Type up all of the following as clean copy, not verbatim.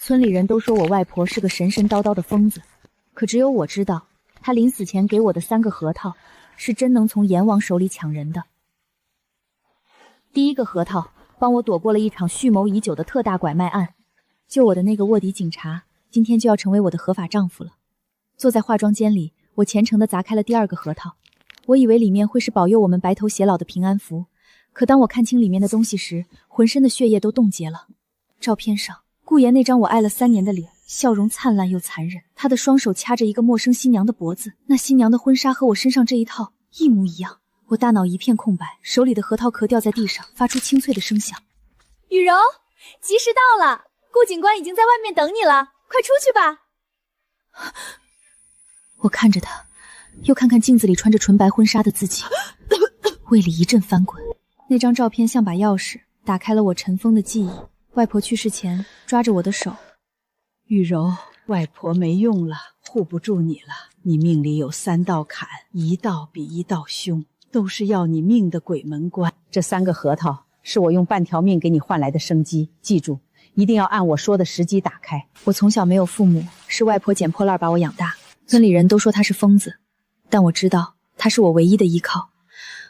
村里人都说我外婆是个神神叨叨的疯子，可只有我知道，她临死前给我的3个核桃，是真能从阎王手里抢人的。第一个核桃帮我躲过了一场蓄谋已久的特大拐卖案，救我的那个卧底警察，今天就要成为我的合法丈夫了。坐在化妆间里，我虔诚地砸开了第2个核桃，我以为里面会是保佑我们白头偕老的平安符，可当我看清里面的东西时，浑身的血液都冻结了。照片上，顾言那张我爱了3年的脸，笑容灿烂又残忍，他的双手掐着一个陌生新娘的脖子，那新娘的婚纱和我身上这一套一模一样。我大脑一片空白，手里的核桃壳掉在地上，发出清脆的声响。雨柔，及时到了，顾警官已经在外面等你了，快出去吧。我看着他，又看看镜子里穿着纯白婚纱的自己，胃里一阵翻滚。那张照片像把钥匙，打开了我尘封的记忆。外婆去世前抓着我的手，雨柔，外婆没用了，护不住你了。你命里有3道坎，一道比一道凶，都是要你命的鬼门关。这3个核桃是我用半条命给你换来的生机，记住，一定要按我说的时机打开。我从小没有父母，是外婆捡破烂把我养大。村里人都说她是疯子，但我知道她是我唯一的依靠。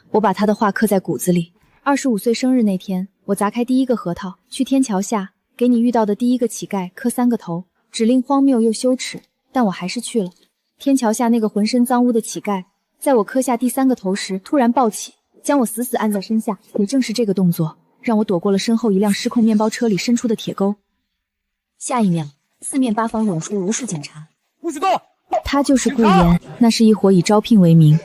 我把她的话刻在骨子里。25岁生日那天，我砸开第1个核桃，去天桥下给你遇到的第1个乞丐磕3个头，指令荒谬又羞耻，但我还是去了。天桥下那个浑身脏污的乞丐，在我磕下第3个头时突然暴起，将我死死按在身下。也正是这个动作，让我躲过了身后一辆失控面包车里伸出的铁钩。下一秒，四面八方涌出无数警察。不许动！他就是顾言，那是一伙以招聘为名，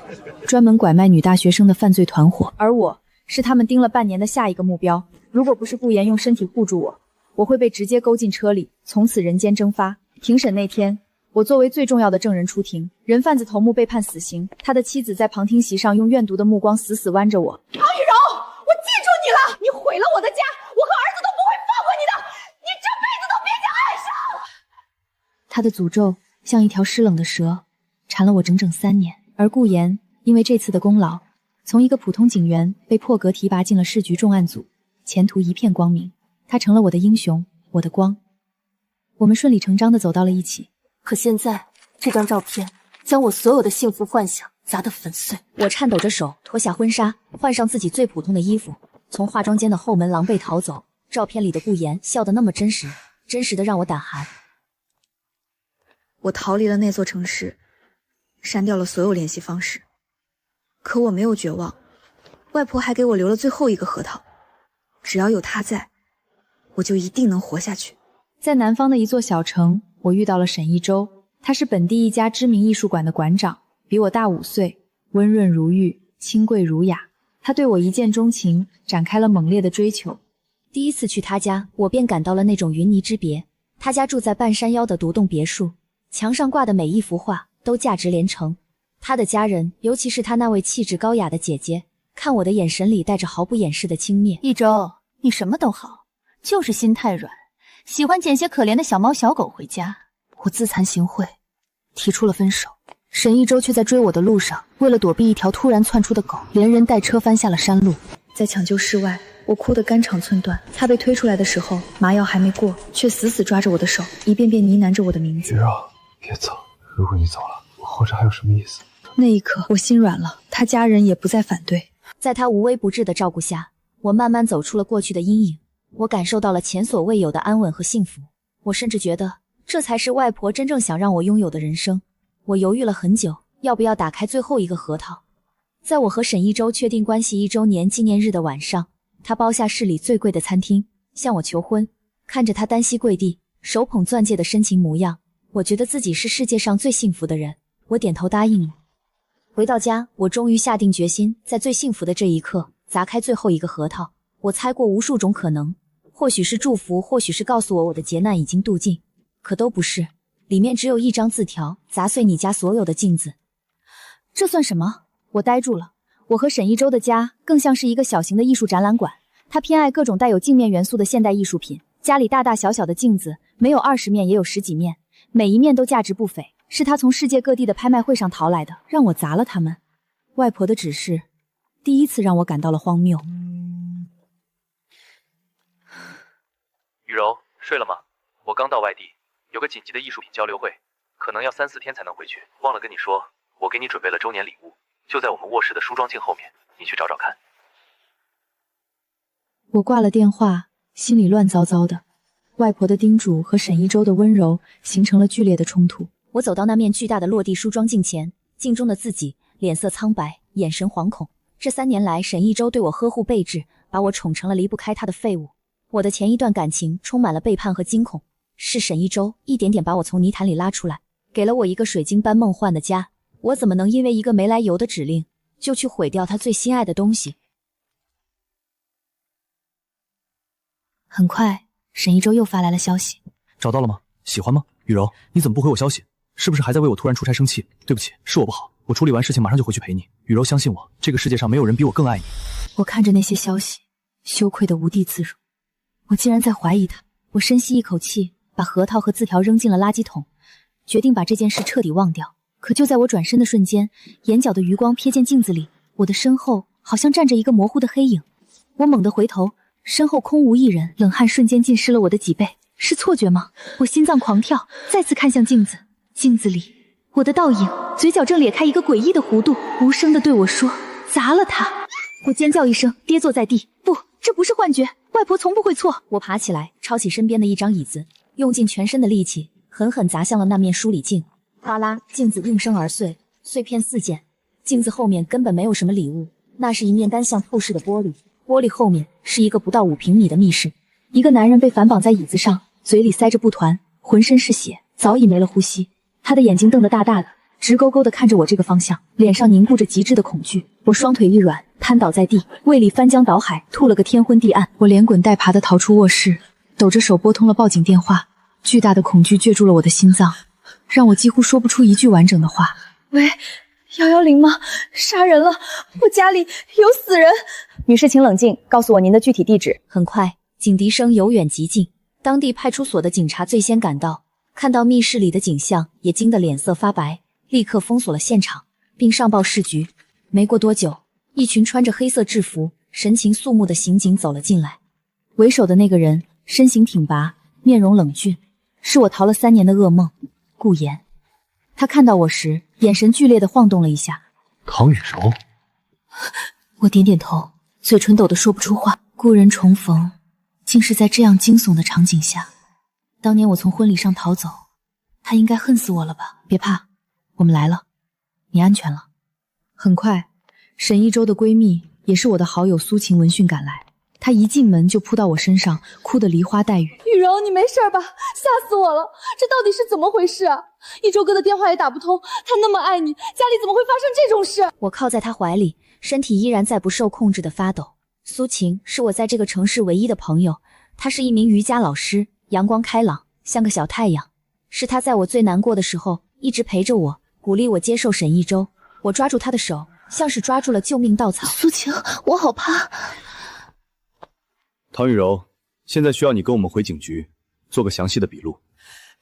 专门拐卖女大学生的犯罪团伙，而我是他们盯了半年的下一个目标。如果不是顾言用身体护住我，我会被直接勾进车里，从此人间蒸发。庭审那天，我作为最重要的证人出庭，人贩子头目被判死刑，他的妻子在旁听席上用怨毒的目光死死剜着我。唐雨柔，我记住你了，你毁了我的家，我和儿子都不会放过你的，你这辈子都别想爱上。他的诅咒像一条湿冷的蛇，缠了我整整3年。而顾言因为这次的功劳，从一个普通警员被破格提拔进了市局重案组，前途一片光明。他成了我的英雄，我的光。我们顺理成章地走到了一起。可现在这张照片将我所有的幸福幻想砸得粉碎。我颤抖着手脱下婚纱，换上自己最普通的衣服，从化妆间的后门狼狈逃走。照片里的顾言笑得那么真实，真实的让我胆寒。我逃离了那座城市，删掉了所有联系方式。可我没有绝望，外婆还给我留了最后1个核桃，只要有她在，我就一定能活下去。在南方的一座小城，我遇到了沈一舟，他是本地一家知名艺术馆的馆长，比我大5岁，温润如玉，清贵儒雅。他对我一见钟情，展开了猛烈的追求。第一次去他家，我便感到了那种云泥之别。他家住在半山腰的独栋别墅，墙上挂的每一幅画都价值连城。他的家人，尤其是他那位气质高雅的姐姐，看我的眼神里带着毫不掩饰的轻蔑。一周，你什么都好，就是心太软，喜欢捡些可怜的小猫小狗回家。我自惭形秽，提出了分手。沈一舟却在追我的路上，为了躲避一条突然窜出的狗，连人带车翻下了山路。在抢救室外，我哭得肝肠寸断。他被推出来的时候，麻药还没过，却死死抓着我的手，一遍遍呢喃着我的名字。雨柔，别走，如果你走了，我活着还有什么意思？那一刻，我心软了，他家人也不再反对。在他无微不至的照顾下，我慢慢走出了过去的阴影。我感受到了前所未有的安稳和幸福。我甚至觉得，这才是外婆真正想让我拥有的人生。我犹豫了很久，要不要打开最后1个核桃。在我和沈一舟确定关系1周年纪念日的晚上，他包下市里最贵的餐厅，向我求婚。看着他单膝跪地，手捧钻戒的深情模样，我觉得自己是世界上最幸福的人。我点头答应了。回到家，我终于下定决心，在最幸福的这一刻，砸开最后1个核桃。我猜过无数种可能，或许是祝福，或许是告诉我的劫难已经度尽，可都不是。里面只有一张字条，砸碎你家所有的镜子。这算什么？我呆住了。我和沈一舟的家更像是一个小型的艺术展览馆，他偏爱各种带有镜面元素的现代艺术品，家里大大小小的镜子没有20面也有10几面，每一面都价值不菲，是他从世界各地的拍卖会上淘来的，让我砸了它们。外婆的指示第一次让我感到了荒谬。雨柔，睡了吗？我刚到外地，有个紧急的艺术品交流会，可能要3、4天才能回去。忘了跟你说，我给你准备了周年礼物，就在我们卧室的梳妆镜后面，你去找找看。我挂了电话，心里乱糟糟的。外婆的叮嘱和沈一舟的温柔形成了剧烈的冲突。我走到那面巨大的落地梳妆镜前，镜中的自己脸色苍白，眼神惶恐。这3年来，沈一舟对我呵护备至，把我宠成了离不开他的废物。我的前一段感情充满了背叛和惊恐，是沈一舟一点点把我从泥潭里拉出来，给了我一个水晶般梦幻的家。我怎么能因为一个没来由的指令，就去毁掉他最心爱的东西？很快，沈一舟又发来了消息。找到了吗？喜欢吗？雨柔，你怎么不回我消息？是不是还在为我突然出差生气？对不起，是我不好，我处理完事情马上就回去陪你。雨柔，相信我，这个世界上没有人比我更爱你。我看着那些消息，羞愧得无地自容。我竟然在怀疑他。我深吸一口气，把核桃和字条扔进了垃圾桶，决定把这件事彻底忘掉。可就在我转身的瞬间，眼角的余光瞥见镜子里，我的身后好像站着一个模糊的黑影。我猛地回头，身后空无一人，冷汗瞬间浸湿了我的脊背。是错觉吗？我心脏狂跳，再次看向镜子。镜子里，我的倒影，嘴角正咧开一个诡异的弧度，无声地对我说：“砸了他！”我尖叫一声，跌坐在地。不，这不是幻觉，外婆从不会错。我爬起来，抄起身边的一张椅子，用尽全身的力气，狠狠砸向了那面梳理镜。哗啦，镜子应声而碎，碎片四溅。镜子后面根本没有什么礼物，那是一面单向透视的玻璃。玻璃后面是一个不到5平米的密室，一个男人被反绑在椅子上，嘴里塞着布团，浑身是血，早已没了呼吸。他的眼睛瞪得大大的，直勾勾地看着我这个方向，脸上凝固着极致的恐惧。我双腿一软，瘫倒在地，胃里翻江倒海，吐了个天昏地暗。我连滚带爬地逃出卧室，抖着手拨通了报警电话。巨大的恐惧攫住了我的心脏，让我几乎说不出一句完整的话。喂，110吗？杀人了！我家里有死人！女士，请冷静，告诉我您的具体地址。很快，警笛声由远及近，当地派出所的警察最先赶到，看到密室里的景象，也惊得脸色发白，立刻封锁了现场，并上报市局。没过多久，一群穿着黑色制服、神情肃穆的刑警走了进来。为首的那个人身形挺拔，面容冷峻，是我逃了3年的噩梦顾言。他看到我时，眼神剧烈地晃动了一下。唐雨柔，我点点头，嘴唇抖得说不出话。故人重逢，竟是在这样惊悚的场景下。当年我从婚礼上逃走，他应该恨死我了吧？别怕，我们来了，你安全了。很快，沈一舟的闺蜜，也是我的好友苏晴闻讯赶来。她一进门就扑到我身上，哭得梨花带雨。雨柔，你没事吧？吓死我了！这到底是怎么回事啊？一周哥的电话也打不通，他那么爱你，家里怎么会发生这种事？我靠在他怀里，身体依然在不受控制的发抖。苏晴是我在这个城市唯一的朋友，她是一名瑜伽老师，阳光开朗，像个小太阳。是她在我最难过的时候一直陪着我，鼓励我接受沈一舟。我抓住她的手，像是抓住了救命稻草。苏晴，我好怕。唐雨柔，现在需要你跟我们回警局，做个详细的笔录。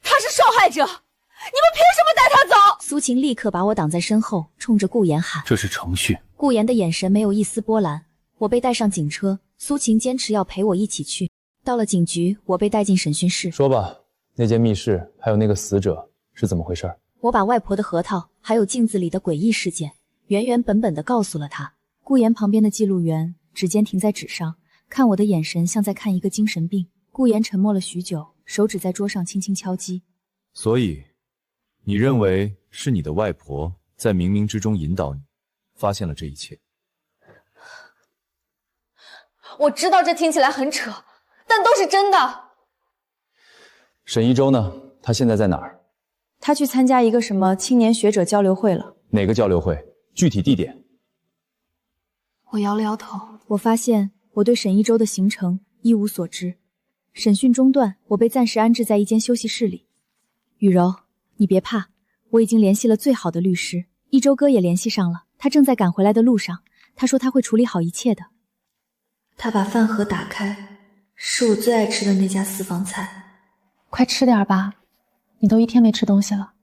他是受害者，你们凭什么带他走？苏晴立刻把我挡在身后，冲着顾言喊：“这是程序。”顾言的眼神没有一丝波澜。我被带上警车，苏晴坚持要陪我一起去。到了警局，我被带进审讯室。说吧，那间密室还有那个死者是怎么回事？我把外婆的核桃还有镜子里的诡异事件原原本本地告诉了他。顾言旁边的记录员指尖停在纸上，看我的眼神像在看一个精神病。顾言沉默了许久，手指在桌上轻轻敲击。所以，你认为是你的外婆在冥冥之中引导你，发现了这一切？我知道这听起来很扯，但都是真的。沈一舟呢？她现在在哪儿？他去参加一个什么青年学者交流会了。哪个交流会？具体地点？我摇了摇头，我发现我对沈一舟的行程一无所知。审讯中断，我被暂时安置在一间休息室里。雨柔，你别怕，我已经联系了最好的律师，一舟哥也联系上了，他正在赶回来的路上。他说他会处理好一切的。他把饭盒打开，是我最爱吃的那家私房菜。快吃点吧，你都1天没吃东西了。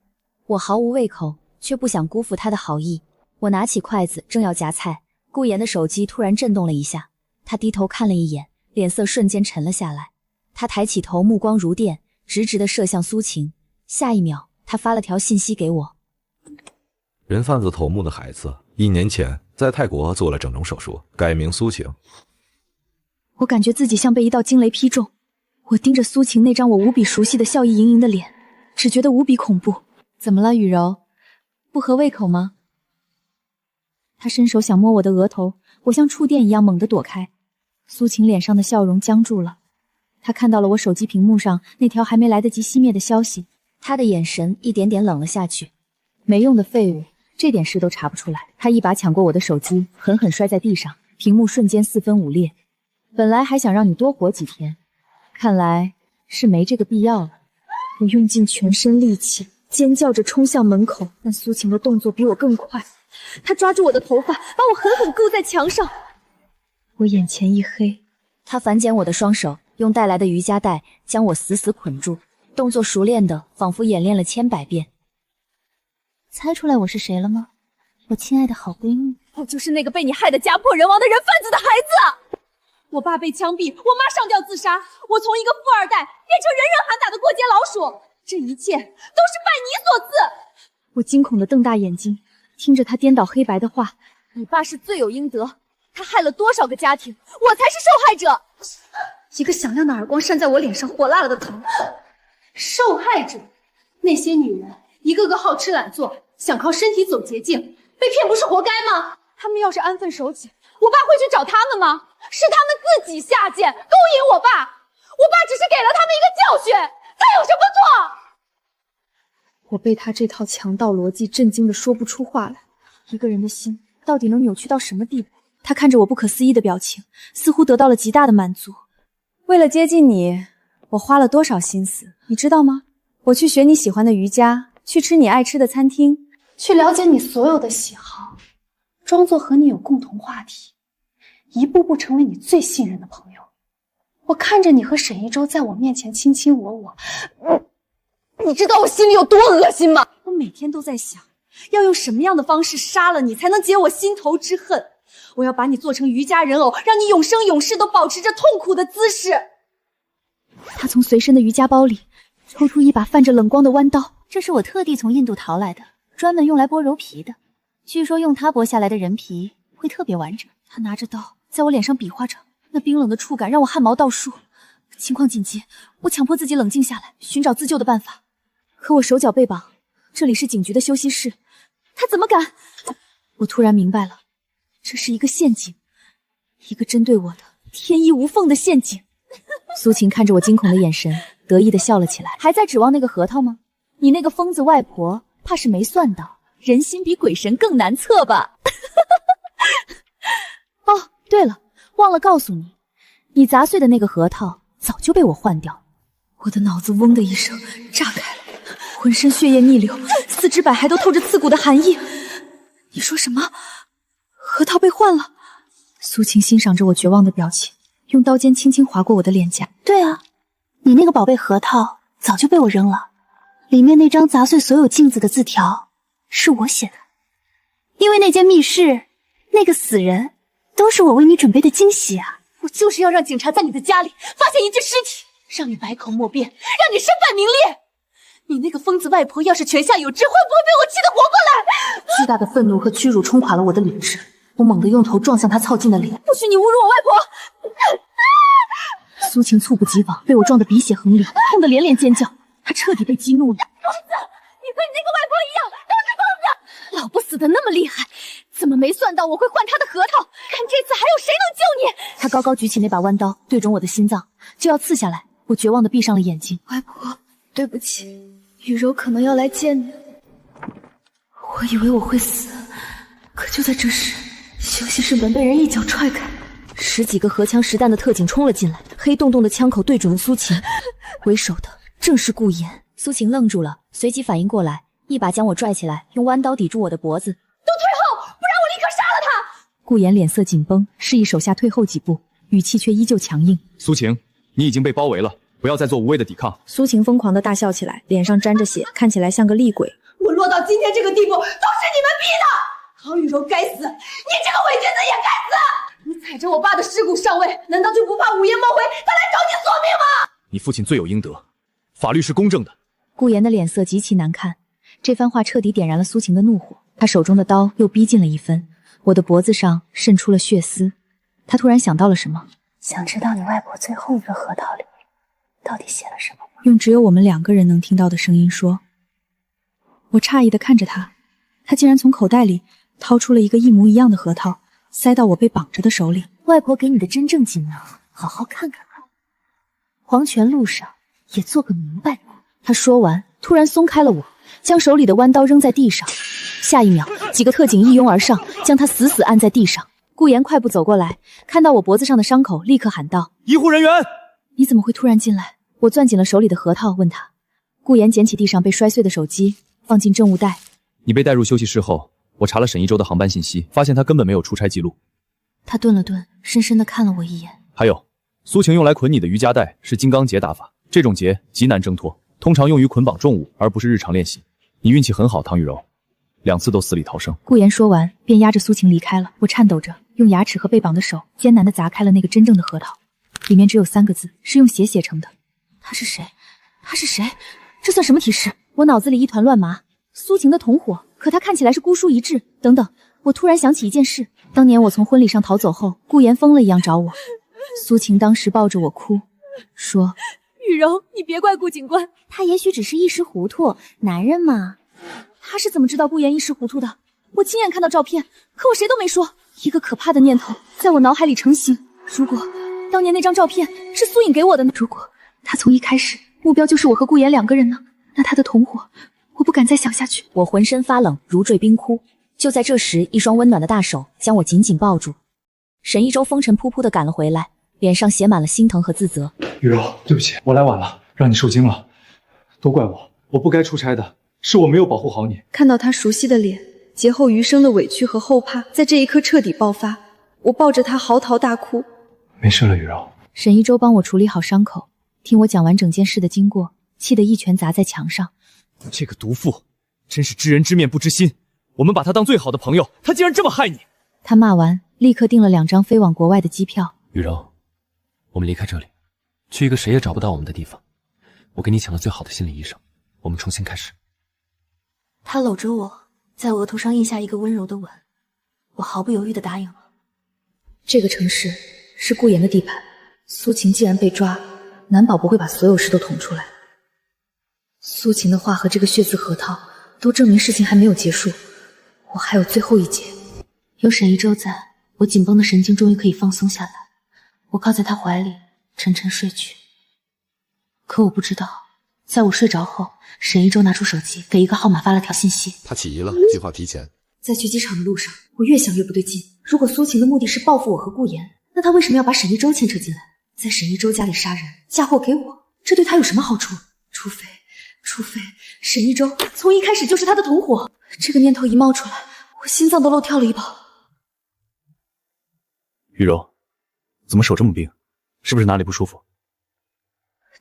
我毫无胃口，却不想辜负他的好意。我拿起筷子正要夹菜，顾言的手机突然震动了一下，他低头看了一眼，脸色瞬间沉了下来。他抬起头，目光如电，直直地射向苏晴。下一秒，他发了条信息给我：人贩子头目的孩子1年前在泰国做了整容手术，改名苏晴。我感觉自己像被一道惊雷劈中。我盯着苏晴那张我无比熟悉的笑意盈盈的脸，只觉得无比恐怖。怎么了，雨柔？不合胃口吗？他伸手想摸我的额头，我像触电一样猛地躲开。苏晴脸上的笑容僵住了，他看到了我手机屏幕上那条还没来得及熄灭的消息，他的眼神一点点冷了下去。没用的废物，这点事都查不出来。他一把抢过我的手机，狠狠摔在地上，屏幕瞬间4分5裂。本来还想让你多活几天，看来是没这个必要了。我用尽全身力气，尖叫着冲向门口，但苏晴的动作比我更快。她抓住我的头发，把我狠狠勾在墙上。我眼前一黑，她反剪我的双手，用带来的瑜伽带将我死死捆住，动作熟练的仿佛演练了千百遍。猜出来我是谁了吗？我亲爱的好闺蜜，我就是那个被你害得家破人亡的人贩子的孩子。我爸被枪毙，我妈上吊自杀，我从一个富二代变成人人喊打的过街老鼠，这一切都是拜你所赐。我惊恐地瞪大眼睛，听着他颠倒黑白的话。你爸是罪有应得，他害了多少个家庭，我才是受害者。一个响亮的耳光扇在我脸上，火辣辣的疼。受害者，那些女人一个个好吃懒做，想靠身体走捷径，被骗不是活该吗？他们要是安分守己，我爸会去找他们吗？是他们自己下贱，勾引我爸，我爸只是给了他们一个教训，他有什么错？我被他这套强盗逻辑震惊得说不出话来。一个人的心到底能扭曲到什么地步？他看着我不可思议的表情，似乎得到了极大的满足。为了接近你，我花了多少心思，你知道吗？我去学你喜欢的瑜伽，去吃你爱吃的餐厅，去了解你所有的喜好，装作和你有共同话题，一步步成为你最信任的朋友。我看着你和沈一舟在我面前卿卿我我，你知道我心里有多恶心吗？我每天都在想，要用什么样的方式杀了你，才能解我心头之恨。我要把你做成瑜伽人偶，让你永生永世都保持着痛苦的姿势。他从随身的瑜伽包里抽出一把泛着冷光的弯刀，这是我特地从印度淘来的，专门用来剥柔皮的。据说用它剥下来的人皮会特别完整。他拿着刀在我脸上比划着，那冰冷的触感让我汗毛倒竖。情况紧急，我强迫自己冷静下来，寻找自救的办法。可我手脚被绑，这里是警局的休息室，他怎么敢？我突然明白了，这是一个陷阱，一个针对我的天衣无缝的陷阱。苏晴看着我惊恐的眼神，得意地笑了起来。还在指望那个核桃吗？你那个疯子外婆怕是没算到，人心比鬼神更难测吧？哦，对了，忘了告诉你，你砸碎的那个核桃早就被我换掉。我的脑子嗡的一声炸开了，浑身血液逆流，四肢百骸都透着刺骨的寒意。你说什么？核桃被换了？苏晴欣赏着我绝望的表情，用刀尖轻轻划过我的脸颊。对啊，你那个宝贝核桃早就被我扔了，里面那张砸碎所有镜子的字条是我写的。因为那间密室，那个死人，都是我为你准备的惊喜啊！我就是要让警察在你的家里发现一具尸体，让你百口莫辩，让你身败名裂。你那个疯子外婆要是泉下有知，会不会被我气得活过来？巨大的愤怒和屈辱冲垮了我的理智，我猛地用头撞向他操劲的脸。不许你侮辱我外婆！苏晴猝不及防，被我撞得鼻血横流，痛得连连尖叫。她彻底被激怒了。疯子，你和你那个外婆一样，都是疯子！老婆死得那么厉害，怎么没算到我会换她的核桃？看这次还有谁能救你！他高高举起那把弯刀，对准我的心脏，就要刺下来。我绝望地闭上了眼睛。外婆，对不起，雨柔可能要来见你。我以为我会死，可就在这时，休息室门被人一脚踹开，10几个荷枪实弹的特警冲了进来，黑洞洞的枪口对准了苏晴，为首的正是顾言。苏晴愣住了，随即反应过来，一把将我拽起来，用弯刀抵住我的脖子。都退后，不然我立刻杀了他！顾言脸色紧绷，示意手下退后几步，语气却依旧强硬。苏晴，你已经被包围了，不要再做无谓的抵抗。苏晴疯狂地大笑起来，脸上沾着血，看起来像个厉鬼。我落到今天这个地步，都是你们逼的！唐雨柔该死，你这个伪君子也该死！你踩着我爸的尸骨上位，难道就不怕午夜梦回他来找你索命吗？你父亲罪有应得，法律是公正的。顾言的脸色极其难看，这番话彻底点燃了苏晴的怒火。他手中的刀又逼近了一分，我的脖子上渗出了血丝。他突然想到了什么，想知道你外婆最后一个核桃里到底写了什么吗？用只有我们2个人能听到的声音说。我诧异地看着他，他竟然从口袋里掏出了一个一模一样的核桃，塞到我被绑着的手里。外婆给你的真正锦囊，好好看看吧。黄泉路上也做个明白人。他说完，突然松开了我，将手里的弯刀扔在地上。下一秒，几个特警一拥而上，将他死死按在地上。顾言快步走过来，看到我脖子上的伤口，立刻喊道：“医护人员！”你怎么会突然进来？我攥紧了手里的核桃，问他。顾言捡起地上被摔碎的手机，放进证物袋。你被带入休息室后，我查了沈一舟的航班信息，发现他根本没有出差记录。他顿了顿，深深地看了我一眼。还有，苏晴用来捆你的瑜伽带是金刚结打法，这种结极难挣脱，通常用于捆绑重物，而不是日常练习。你运气很好，唐雨柔，2次都死里逃生。顾言说完，便押着苏晴离开了。我颤抖着，用牙齿和被绑的手艰难地砸开了那个真正的核桃，里面只有3个字，是用血写成的。他是谁？他是谁？这算什么提示？我脑子里一团乱麻。苏晴的同伙，可他看起来是孤疏一掷。等等，我突然想起一件事，当年我从婚礼上逃走后，顾言疯了一样找我。苏晴当时抱着我哭，说：“雨柔，你别怪顾警官，他也许只是一时糊涂，男人嘛。”他是怎么知道顾言一时糊涂的？我亲眼看到照片，可我谁都没说。一个可怕的念头在我脑海里成型。如果当年那张照片是苏颖给我的呢？如果他从一开始目标就是我和顾言2个人呢？那他的同伙，我不敢再想下去。我浑身发冷，如坠冰窟。就在这时，一双温暖的大手将我紧紧抱住。沈一舟风尘仆仆地赶了回来，脸上写满了心疼和自责。雨柔，对不起，我来晚了，让你受惊了，都怪我，我不该出差的，是我没有保护好你。看到他熟悉的脸，劫后余生的委屈和后怕，在这一刻彻底爆发。我抱着他嚎啕大哭。没事了，雨柔。沈一舟帮我处理好伤口，听我讲完整件事的经过，气得一拳砸在墙上。这个毒妇，真是知人知面不知心。我们把她当最好的朋友，她竟然这么害你！他骂完，立刻订了2张飞往国外的机票。雨柔，我们离开这里，去一个谁也找不到我们的地方。我给你请了最好的心理医生，我们重新开始。他搂着我，在额头上印下一个温柔的吻，我毫不犹豫地答应了。这个城市是顾言的地盘，苏晴既然被抓，难保不会把所有事都捅出来。苏晴的话和这个血字核桃都证明事情还没有结束，我还有最后一劫。有沈一舟在，我紧绷的神经终于可以放松下来。我靠在他怀里，沉沉睡去。可我不知道，在我睡着后，沈一舟拿出手机，给一个号码发了条信息。他起疑了，计划提前。在去机场的路上，我越想越不对劲。如果苏晴的目的是报复我和顾言，那他为什么要把沈一舟牵扯进来，在沈一舟家里杀人，嫁祸给我？这对他有什么好处？除非沈一舟从一开始就是他的同伙。这个念头一冒出来，我心脏都漏跳了一跑。雨柔，怎么手这么冰？是不是哪里不舒服？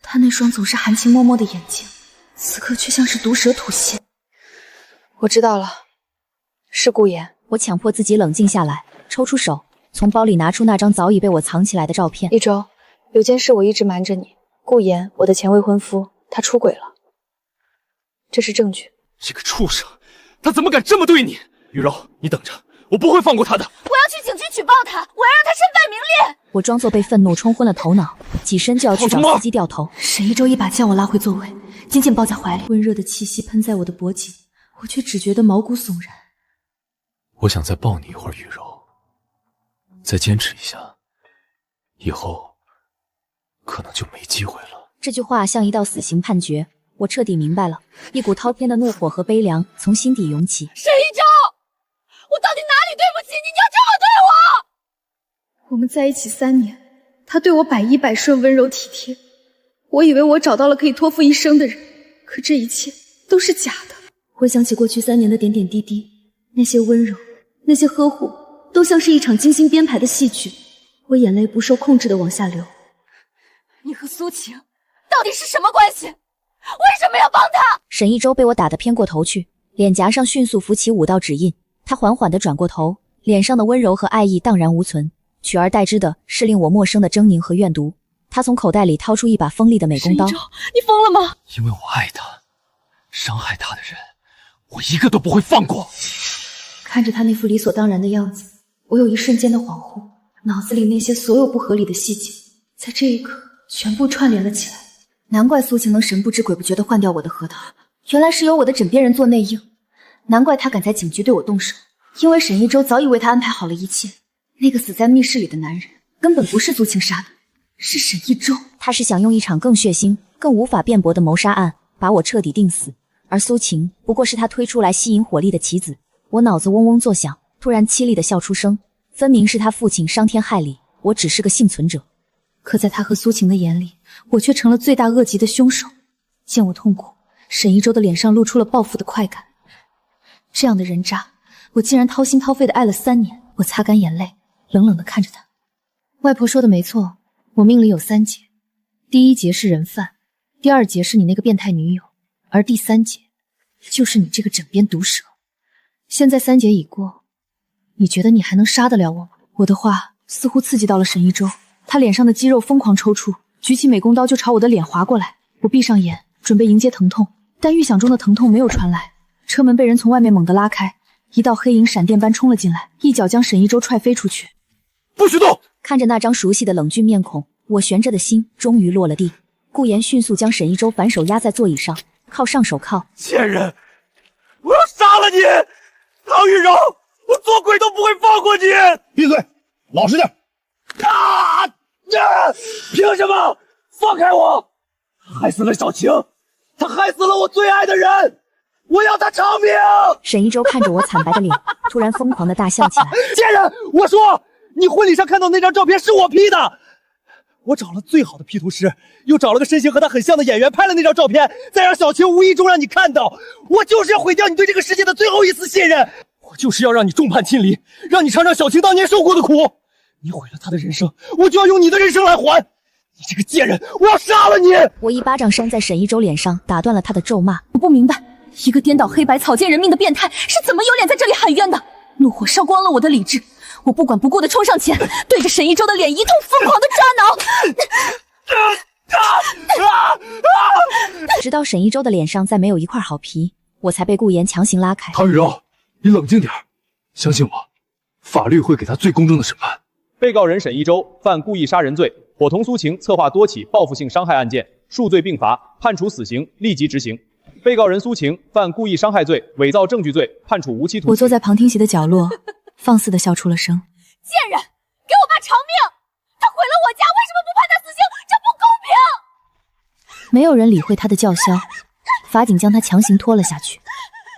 他那双总是含情脉脉的眼睛，此刻却像是毒蛇吐信。我知道了，是顾言。我强迫自己冷静下来，抽出手，从包里拿出那张早已被我藏起来的照片。一周，有件事我一直瞒着你，顾言，我的前未婚夫，他出轨了，这是证据。这个畜生，他怎么敢这么对你？雨柔，你等着，我不会放过他的。我要去警局举报他，我要让他身败名裂。我装作被愤怒冲昏了头脑，起身就要去找司机掉头。沈一舟一把将我拉回座位，紧紧抱在怀里，温热的气息喷在我的脖颈，我却只觉得毛骨悚然。我想再抱你一会儿，雨柔，再坚持一下，以后可能就没机会了。这句话像一道死刑判决，我彻底明白了，一股滔天的怒火和悲凉从心底涌起。沈一舟，我到底哪里对不起你？你要这么对我？我们在一起3年，他对我百依百顺，温柔体贴。我以为我找到了可以托付一生的人，可这一切都是假的。回想起过去3年的点点滴滴，那些温柔，那些呵护，都像是一场精心编排的戏剧。我眼泪不受控制地往下流。你和苏晴到底是什么关系？为什么要帮他？沈一舟被我打得偏过头去，脸颊上迅速浮起5道指印。他缓缓地转过头，脸上的温柔和爱意荡然无存，取而代之的是令我陌生的狰狞和怨毒。他从口袋里掏出一把锋利的美工刀。沈一舟，你疯了吗？因为我爱他，伤害他的人，我一个都不会放过。看着他那副理所当然的样子，我有一瞬间的恍惚，脑子里那些所有不合理的细节，在这一刻全部串联了起来。难怪苏晴能神不知鬼不觉地换掉我的核桃，原来是由我的枕边人做内应。难怪他敢在警局对我动手，因为沈一舟早已为他安排好了一切。那个死在密室里的男人根本不是苏晴杀的，是沈一舟。他是想用一场更血腥、更无法辩驳的谋杀案把我彻底定死，而苏晴不过是他推出来吸引火力的棋子。我脑子嗡嗡作响，突然凄厉地笑出声。分明是他父亲伤天害理，我只是个幸存者。可在他和苏晴的眼里，我却成了罪大恶极的凶手。见我痛苦，沈一舟的脸上露出了报复的快感。这样的人渣，我竟然掏心掏肺的爱了3年。我擦干眼泪，冷冷地看着他。外婆说的没错，我命里有3劫，第1劫是人贩，第2劫是你那个变态女友，而第3劫就是你这个枕边毒蛇。现在3劫已过，你觉得你还能杀得了我吗？我的话似乎刺激到了沈一舟，他脸上的肌肉疯狂抽搐，举起美工刀就朝我的脸划过来。我闭上眼准备迎接疼痛，但预想中的疼痛没有传来。车门被人从外面猛地拉开，一道黑影闪电般冲了进来，一脚将沈一舟踹飞出去。不许动！看着那张熟悉的冷峻面孔，我悬着的心终于落了地。顾言迅速将沈一舟反手压在座椅上，铐上手铐。贱人，我要杀了你！唐雨柔，我做鬼都不会放过你！闭嘴，老实点！凭什么？放开我！害死了小晴，他害死了我最爱的人，我要他偿命！沈一舟看着我惨白的脸，突然疯狂地大笑起来。贱人，我说，你婚礼上看到那张照片是我 P 的，我找了最好的 P 图师，又找了个身形和他很像的演员拍了那张照片，再让小晴无意中让你看到。我就是要毁掉你对这个世界的最后一丝信任，我就是要让你众叛亲离，让你尝尝小晴当年受过的苦。你毁了他的人生，我就要用你的人生来还。你这个贱人，我要杀了你！我一巴掌扇在沈一舟脸上，打断了他的咒骂。我不明白，一个颠倒黑白、草菅人命的变态是怎么有脸在这里喊冤的？怒火烧光了我的理智，我不管不顾地冲上前，对着沈一舟的脸一通疯狂的抓挠。直到沈一舟的脸上再没有一块好皮，我才被顾言强行拉开。唐雨柔，你冷静点，相信我，法律会给他最公正的审判。被告人沈一舟犯故意杀人罪，伙同苏晴策划多起报复性伤害案件，数罪并罚，判处死刑，立即执行。被告人苏晴犯故意伤害罪、伪造证据罪，判处无期徒刑。我坐在旁听席的角落，放肆地笑出了声。贱人，给我爸偿命！他毁了我家，为什么不判他死刑？这不公平！没有人理会他的叫嚣，法警将他强行拖了下去。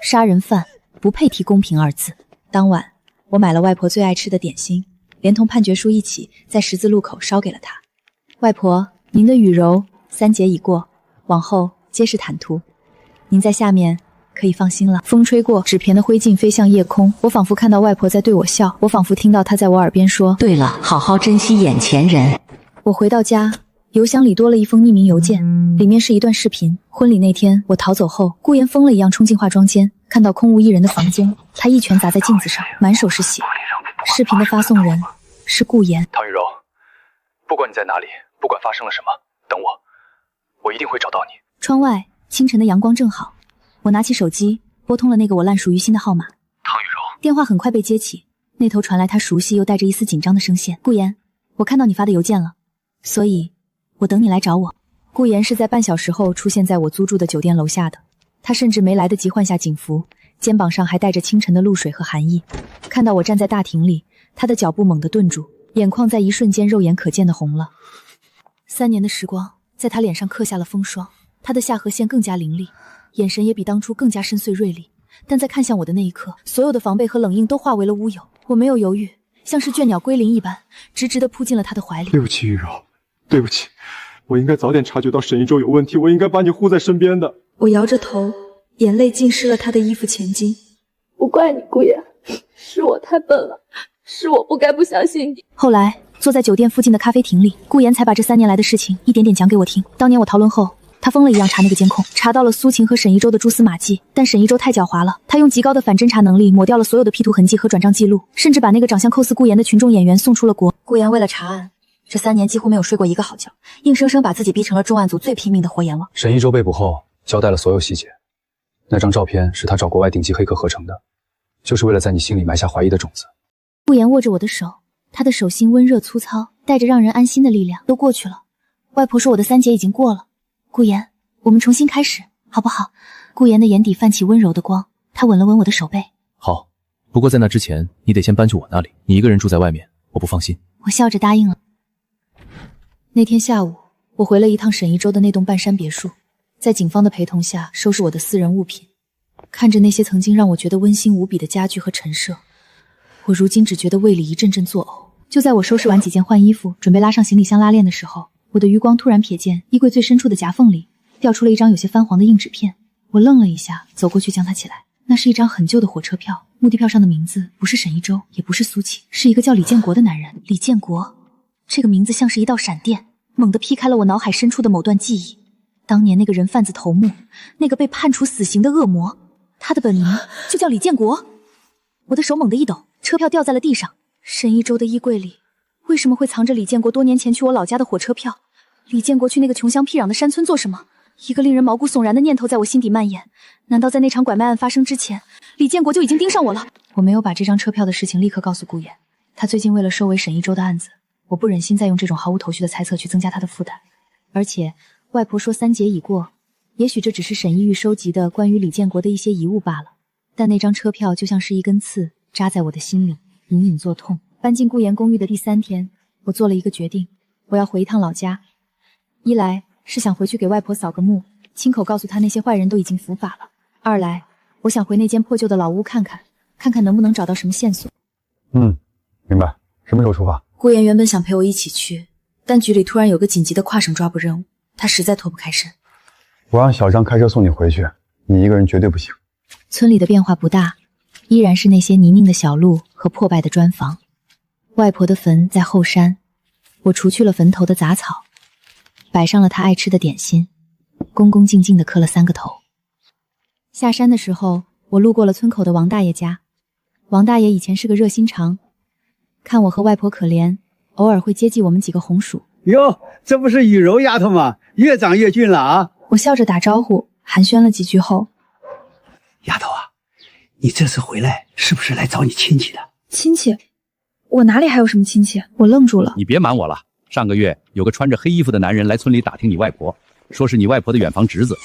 杀人犯不配提公平2字。当晚，我买了外婆最爱吃的点心，连同判决书一起在十字路口烧给了她。外婆，您的雨柔3劫已过，往后皆是坦途，您在下面可以放心了。风吹过，纸片的灰烬飞向夜空，我仿佛看到外婆在对我笑，我仿佛听到她在我耳边说：对了，好好珍惜眼前人。我回到家，邮箱里多了一封匿名邮件，里面是一段视频。婚礼那天，我逃走后，顾言疯了一样冲进化妆间，看到空无一人的房间，他一拳砸在镜子上，满手是血。视频的发送人是顾言。唐雨柔，不管你在哪里，不管发生了什么，等我一定会找到你。窗外清晨的阳光正好，我拿起手机拨通了那个我烂熟于心的号码。唐雨柔，电话很快被接起，那头传来他熟悉又带着一丝紧张的声线。顾言，我看到你发的邮件了，所以我等你来找我。顾言是在半小时后出现在我租住的酒店楼下的，他甚至没来得及换下警服，肩膀上还带着清晨的露水和寒意。看到我站在大厅里，他的脚步猛地顿住，眼眶在一瞬间肉眼可见的红了。3年的时光在他脸上刻下了风霜，他的下颌线更加凌厉，眼神也比当初更加深邃锐利。但在看向我的那一刻，所有的防备和冷硬都化为了乌有。我没有犹豫，像是倦鸟归林一般，直直地扑进了他的怀里。对不起，雨柔，对不起，我应该早点察觉到沈一舟有问题，我应该把你护在身边的。我摇着头，眼泪浸湿了他的衣服前襟。不怪你，顾言，是我太笨了，是我不该不相信你。后来坐在酒店附近的咖啡亭里，顾言才把这3年来的事情一点点讲给我听。当年我逃沦后，他疯了一样查那个监控，查到了苏晴和沈一舟的蛛丝马迹。但沈一舟太狡猾了，他用极高的反侦查能力抹掉了所有的 P 图痕迹和转账记录，甚至把那个长相扣似顾言的群众演员送出了国。顾言为了查案，这3年几乎没有睡过一个好觉，硬生生把自己逼成了重案组最拼命的活阎王。沈一舟被捕后，交代了所有细节。那张照片是他找国外顶级黑客合成的，就是为了在你心里埋下怀疑的种子。顾言握着我的手，他的手心温热粗糙，带着让人安心的力量。都过去了，外婆说我的3节已经过了。顾言，我们重新开始，好不好？顾言的眼底泛起温柔的光，他吻了吻我的手背。好，不过在那之前，你得先搬去我那里。你一个人住在外面，我不放心。我笑着答应了。那天下午，我回了一趟沈一舟的那栋半山别墅，在警方的陪同下收拾我的私人物品。看着那些曾经让我觉得温馨无比的家具和陈设，我如今只觉得胃里一阵阵作呕。就在我收拾完几件换衣服，准备拉上行李箱拉链的时候，我的余光突然瞥见衣柜最深处的夹缝里掉出了一张有些泛黄的硬纸片。我愣了一下，走过去将它起来。那是一张很旧的火车票，目的票上的名字不是沈一舟，也不是苏晴，是一个叫李建国的男人。李建国这个名字像是一道闪电，猛地劈开了我脑海深处的某段记忆。当年那个人贩子头目，那个被判处死刑的恶魔，他的本名就叫李建国。我的手猛地一抖，车票掉在了地上。沈一舟的衣柜里为什么会藏着李建国多年前去我老家的火车票？李建国去那个穷乡僻壤的山村做什么？一个令人毛骨悚然的念头在我心底蔓延。难道在那场拐卖案发生之前，李建国就已经盯上我了？我没有把这张车票的事情立刻告诉顾言，他最近为了收尾沈一舟的案子，我不忍心再用这种毫无头绪的猜测去增加他的负担。而且外婆说3节已过，也许这只是沈一玉收集的关于李建国的一些遗物罢了。但那张车票就像是一根刺扎在我的心里，隐隐作痛。搬进顾言公寓的第3天，我做了一个决定，我要回一趟老家。一来是想回去给外婆扫个墓，亲口告诉她那些坏人都已经伏法了；二来我想回那间破旧的老屋看看，看看能不能找到什么线索。明白。什么时候出发？顾言原本想陪我一起去，但局里突然有个紧急的跨省抓捕任务，他实在脱不开身。我让小张开车送你回去，你一个人绝对不行。村里的变化不大，依然是那些泥泞的小路和破败的砖房。外婆的坟在后山，我除去了坟头的杂草，摆上了她爱吃的点心，恭恭敬敬地磕了3个头。下山的时候，我路过了村口的王大爷家。王大爷以前是个热心肠，看我和外婆可怜，偶尔会接济我们几个红薯。哟，这不是雨柔丫头吗？越长越俊了啊！我笑着打招呼，寒暄了几句后，丫头啊，你这次回来是不是来找你亲戚的？亲戚？我哪里还有什么亲戚？我愣住了。你别瞒我了，上个月有个穿着黑衣服的男人来村里打听你外婆，说是你外婆的远房侄子，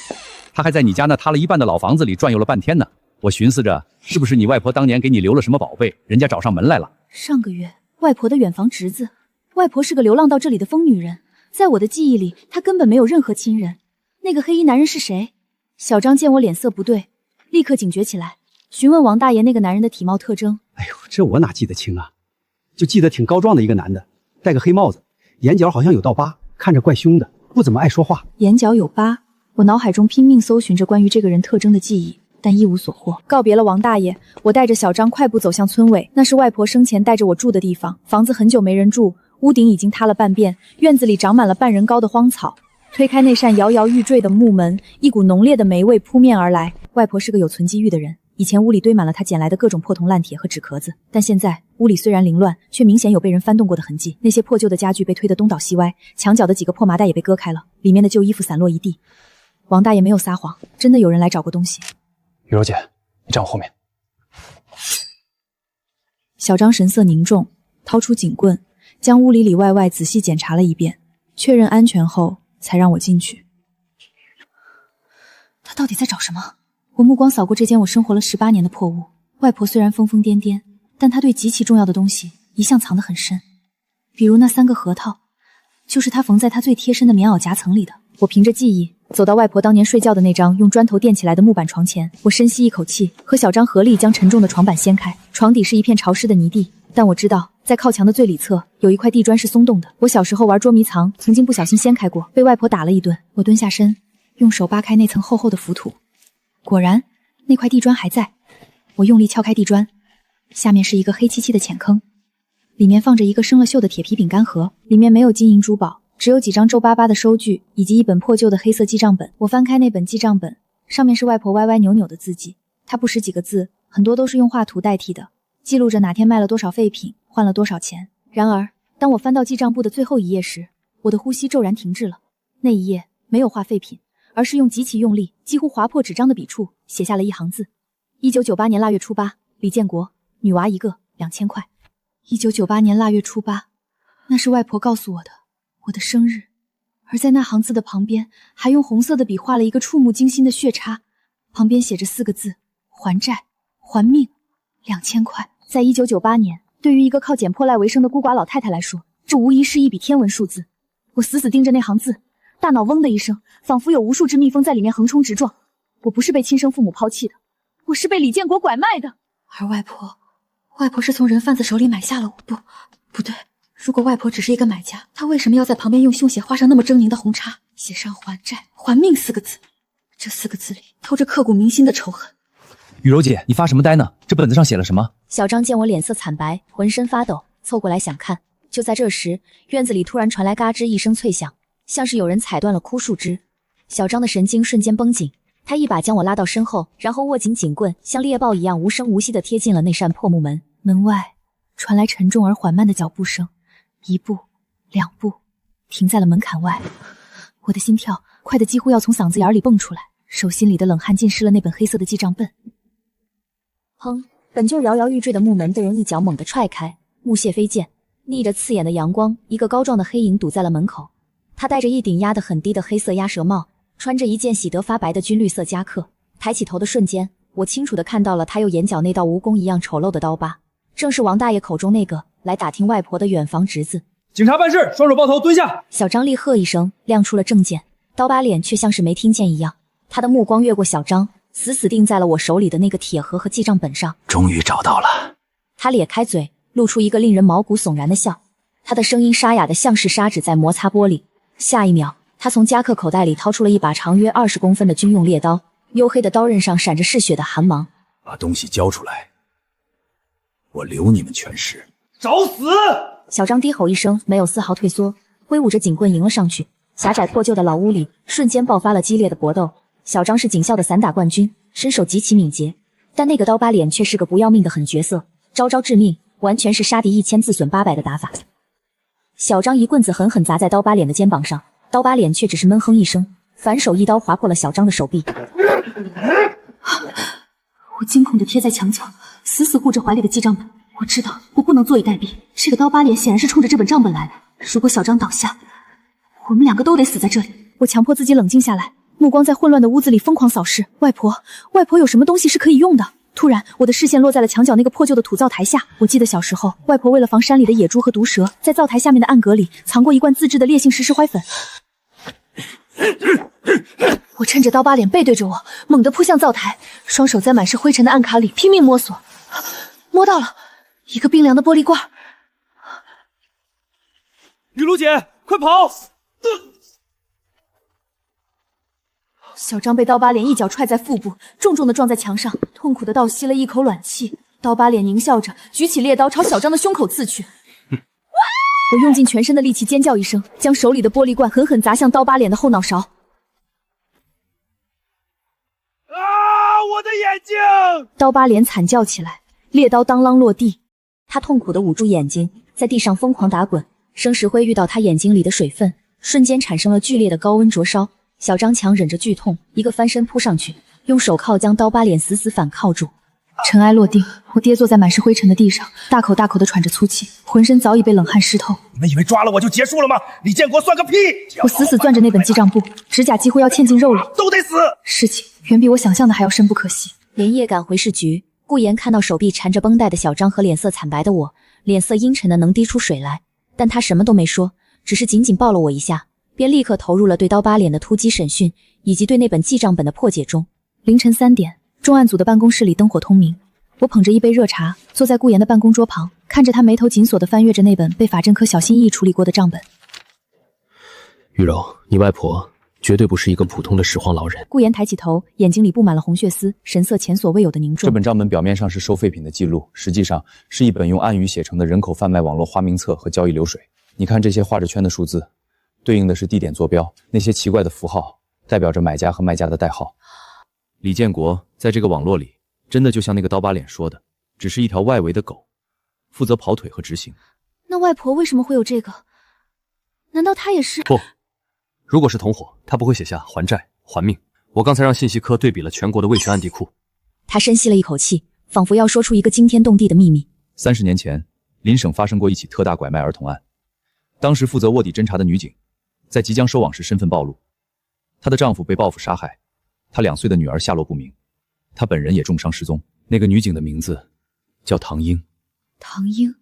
他还在你家那塌了一半的老房子里转悠了半天呢。我寻思着，是不是你外婆当年给你留了什么宝贝，人家找上门来了。上个月外婆的远房侄子，外婆是个流浪到这里的疯女人，在我的记忆里，她根本没有任何亲人。那个黑衣男人是谁？小张见我脸色不对，立刻警觉起来，询问王大爷那个男人的体貌特征。哎呦，这我哪记得清啊，就记得挺高壮的一个男的，戴个黑帽子，眼角好像有道疤，看着怪凶的，不怎么爱说话。眼角有疤，我脑海中拼命搜寻着关于这个人特征的记忆，但一无所获。告别了王大爷，我带着小张快步走向村尾，那是外婆生前带着我住的地方。房子很久没人住，屋顶已经塌了半边，院子里长满了半人高的荒草。推开那扇摇摇欲坠的木门，一股浓烈的霉味扑面而来。外婆是个有存积欲的人，以前屋里堆满了她捡来的各种破铜烂铁和纸壳子，但现在屋里虽然凌乱，却明显有被人翻动过的痕迹。那些破旧的家具被推得东倒西歪，墙角的几个破麻袋也被割开了，里面的旧衣服散落一地。王大爷没有撒谎，真的有人来找过东西。雨柔姐，你站我后面。小张神色凝重，掏出警棍，将屋里里外外仔细检查了一遍，确认安全后才让我进去。他到底在找什么？我目光扫过这间我生活了18年的破屋，外婆虽然疯疯癫癫，但她对极其重要的东西一向藏得很深，比如那3个核桃，就是她缝在她最贴身的棉袄夹层里的。我凭着记忆走到外婆当年睡觉的那张用砖头垫起来的木板床前，我深吸一口气，和小张合力将沉重的床板掀开。床底是一片潮湿的泥地，但我知道在靠墙的最里侧有一块地砖是松动的。我小时候玩捉迷藏，曾经不小心掀开过，被外婆打了一顿。我蹲下身，用手扒开那层厚厚的浮土，果然那块地砖还在。我用力撬开地砖，下面是一个黑漆漆的浅坑，里面放着一个生了锈的铁皮饼干盒，里面没有金银珠宝，只有几张皱巴巴的收据以及一本破旧的黑色记账本。我翻开那本记账本，上面是外婆歪歪扭扭的字迹，她不识几个字，很多都是用画图代替的，记录着哪天卖了多少废品，换了多少钱。然而当我翻到记账簿的最后一页时，我的呼吸骤然停滞了。那一页没有画废品，而是用极其用力，几乎划破纸张的笔触写下了一行字：1998年腊月初8，李建国，女娃一个，2000块。1998年腊月初8，那是外婆告诉我的，我的生日。而在那行字的旁边，还用红色的笔画了一个触目惊心的血叉，旁边写着4个字：还债，还命，2000块。在1998年，对于一个靠捡破烂为生的孤寡老太太来说，这无疑是一笔天文数字。我死死盯着那行字，大脑嗡的一声，仿佛有无数只蜜蜂在里面横冲直撞。我不是被亲生父母抛弃的，我是被李建国拐卖的。而外婆是从人贩子手里买下了我。不对，如果外婆只是一个买家，她为什么要在旁边用凶血画上那么狰狞的红叉，写上还债还命4个字？这4个字里透着刻骨铭心的仇恨。雨柔姐，你发什么呆呢？这本子上写了什么？小张见我脸色惨白，浑身发抖，凑过来想看。就在这时，院子里突然传来嘎吱一声脆响，像是有人踩断了枯树枝。小张的神经瞬间绷紧，他一把将我拉到身后，然后握紧警棍，像猎豹一样无声无息地贴近了那扇破木门。门外传来沉重而缓慢的脚步声，1步2步，停在了门槛外。我的心跳快得几乎要从嗓子眼里蹦出来，手心里的冷汗浸湿了那本黑色的记账本。砰！本就摇摇欲坠的木门被人一脚猛地踹开，木屑飞溅，逆着刺眼的阳光，一个高壮的黑影堵在了门口。他戴着一顶压得很低的黑色鸭舌帽，穿着一件洗得发白的军绿色夹克。抬起头的瞬间，我清楚地看到了他右眼角那道蜈蚣一样丑陋的刀疤，正是王大爷口中那个来打听外婆的远房侄子。警察办事，双手抱头，蹲下！小张厉喝一声，亮出了证件。刀疤脸却像是没听见一样，他的目光越过小张，死死定在了我手里的那个铁盒和记账本上。终于找到了。他咧开嘴，露出一个令人毛骨悚然的笑，他的声音沙哑的像是砂纸在摩擦玻璃。下一秒，他从夹克口袋里掏出了一把长约20公分的军用猎刀，黝黑的刀刃上闪着嗜血的寒芒。把东西交出来，我留你们全尸。找死！小张低吼一声，没有丝毫退缩，挥舞着警棍迎了上去。狭窄破旧的老屋里瞬间爆发了激烈的搏斗。小张是警校的散打冠军，身手极其敏捷，但那个刀疤脸却是个不要命的狠角色，招招致命，完全是杀敌1000自损800的打法。小张一棍子狠狠砸在刀疤脸的肩膀上，刀疤脸却只是闷哼一声，反手一刀划破了小张的手臂。我惊恐地贴在墙角，死死护着怀里的记账本。我知道我不能坐以待毙，这个刀疤脸显然是冲着这本账本来的。如果小张倒下，我们2个都得死在这里。我强迫自己冷静下来，目光在混乱的屋子里疯狂扫视。外婆有什么东西是可以用的？突然，我的视线落在了墙角那个破旧的土灶台下。我记得小时候，外婆为了防山里的野猪和毒蛇，在灶台下面的暗格里藏过一罐自制的烈性石灰粉。我趁着刀疤脸背对着我，猛地扑向灶台，双手在满是灰尘的暗卡里拼命摸索，摸到了一个冰凉的玻璃罐。雨露姐，快跑！小张被刀疤脸一脚踹在腹部，重重地撞在墙上，痛苦地倒吸了一口暖气。刀疤脸狞笑着，举起猎刀朝小张的胸口刺去。我用尽全身的力气尖叫一声，将手里的玻璃罐狠狠砸向刀疤脸的后脑勺。啊！我的眼睛！刀疤脸惨叫起来，猎刀当啷落地，他痛苦地捂住眼睛，在地上疯狂打滚。生石灰遇到他眼睛里的水分，瞬间产生了剧烈的高温灼烧。小张强忍着剧痛，一个翻身扑上去，用手铐将刀疤脸死死反铐住。尘埃落定，我跌坐在满是灰尘的地上，大口大口地喘着粗气，浑身早已被冷汗湿透。你们以为抓了我就结束了吗？李建国算个屁！我死死攥着那本记账簿，指甲几乎要嵌进肉里，都得死！事情远比我想象的还要深不可惜。连夜赶回市局，顾言看到手臂缠着绷带的小张和脸色惨白的我，脸色阴沉的能滴出水来，但他什么都没说，只是紧紧抱了我一下，便立刻投入了对刀疤脸的突击审讯以及对那本记账本的破解中。凌晨3点，重案组的办公室里灯火通明，我捧着一杯热茶，坐在顾言的办公桌旁，看着他眉头紧锁地翻阅着那本被法政科小心翼翼处理过的账本。雨柔，你外婆绝对不是一个普通的拾荒老人。顾言抬起头，眼睛里布满了红血丝，神色前所未有的凝重。这本账本表面上是收废品的记录，实际上是一本用暗语写成的人口贩卖网络花名册和交易流水。你看这些画着圈的数字，对应的是地点坐标，那些奇怪的符号代表着买家和卖家的代号。李建国在这个网络里，真的就像那个刀疤脸说的，只是一条外围的狗，负责跑腿和执行。那外婆为什么会有这个？难道她也是？不，如果是同伙，她不会写下还债还命。我刚才让信息科对比了全国的味全案地库。他深吸了一口气，仿佛要说出一个惊天动地的秘密。30年前，邻省发生过一起特大拐卖儿童案，当时负责卧底侦查的女警，在即将收网时身份暴露，她的丈夫被报复杀害，她2岁的女儿下落不明，她本人也重伤失踪。那个女警的名字叫唐英。唐英，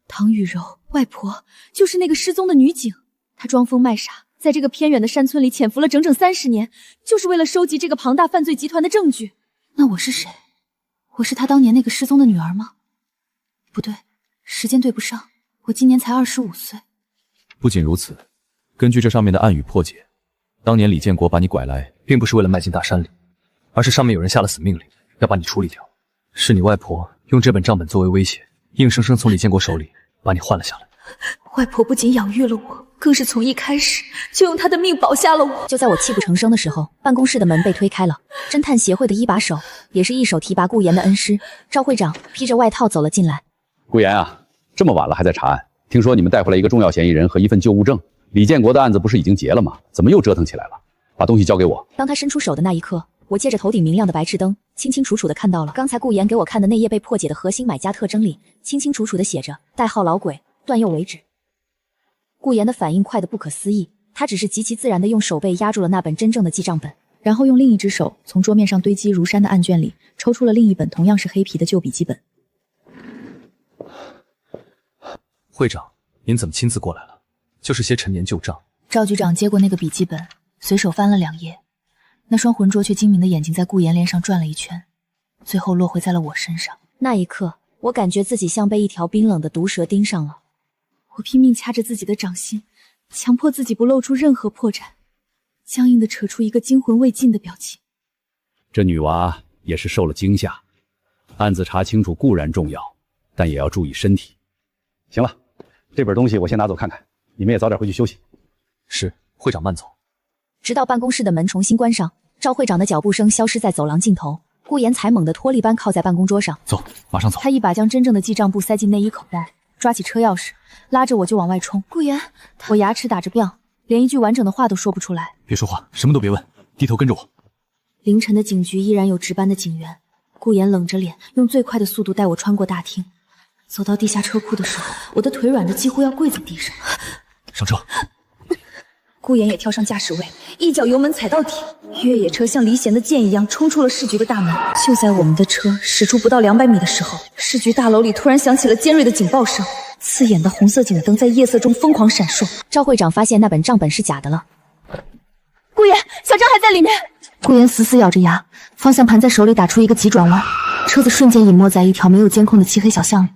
唐雨柔，外婆就是那个失踪的女警。她装疯卖傻，在这个偏远的山村里潜伏了整整30年，就是为了收集这个庞大犯罪集团的证据。那我是谁？我是她当年那个失踪的女儿吗？不对，时间对不上，我今年才25岁。不仅如此，根据这上面的暗语破解，当年李建国把你拐来，并不是为了迈进大山里，而是上面有人下了死命令，要把你处理掉。是你外婆用这本账本作为威胁，硬生生从李建国手里把你换了下来。外婆不仅养育了我，更是从一开始就用她的命保下了我。就在我泣不成声的时候，办公室的门被推开了，侦探协会的一把手，也是一手提拔顾岩的恩师赵会长，披着外套走了进来。顾岩啊，这么晚了还在查案，听说你们带回来一个重要嫌疑人和一份旧物证。李建国的案子不是已经结了吗？怎么又折腾起来了？把东西交给我。当他伸出手的那一刻，我借着头顶明亮的白炽灯，清清楚楚地看到了刚才顾岩给我看的那页被破解的核心买家特征里，清清楚楚地写着代号老鬼，断右为止。顾岩的反应快得不可思议，他只是极其自然地用手背压住了那本真正的记账本，然后用另一只手从桌面上堆积如山的案卷里抽出了另一本同样是黑皮的旧笔记本。会长，您怎么亲自过来了？就是些陈年旧账。赵局长接过那个笔记本，随手翻了2页，那双浑浊却精明的眼睛在顾岩脸上转了一圈，最后落回在了我身上。那一刻，我感觉自己像被一条冰冷的毒蛇盯上了。我拼命掐着自己的掌心，强迫自己不露出任何破绽，僵硬地扯出一个惊魂未尽的表情。这女娃也是受了惊吓，案子查清楚固然重要，但也要注意身体。行了，这本东西我先拿走看看，你们也早点回去休息。是，会长慢走。直到办公室的门重新关上，赵会长的脚步声消失在走廊尽头，顾岩才猛地脱力般靠在办公桌上。走，马上走。他一把将真正的记账簿塞进内衣口袋，抓起车钥匙，拉着我就往外冲。顾岩，我牙齿打着跛，连一句完整的话都说不出来。别说话，什么都别问，低头跟着我。凌晨的警局依然有值班的警员，顾岩冷着脸，用最快的速度带我穿过大厅。走到地下车库的时候，我的腿软得几乎要跪在地上。上车。顾岩也跳上驾驶位，一脚油门踩到底，越野车像离弦的箭一样冲出了市局的大门。就在我们的车驶出不到200米的时候，市局大楼里突然响起了尖锐的警报声，刺眼的红色警灯在夜色中疯狂闪烁。赵会长发现那本账本是假的了。顾岩，小张还在里面。顾岩死死咬着牙，方向盘在手里打出一个急转弯，车子瞬间隐没在一条没有监控的漆黑小巷里。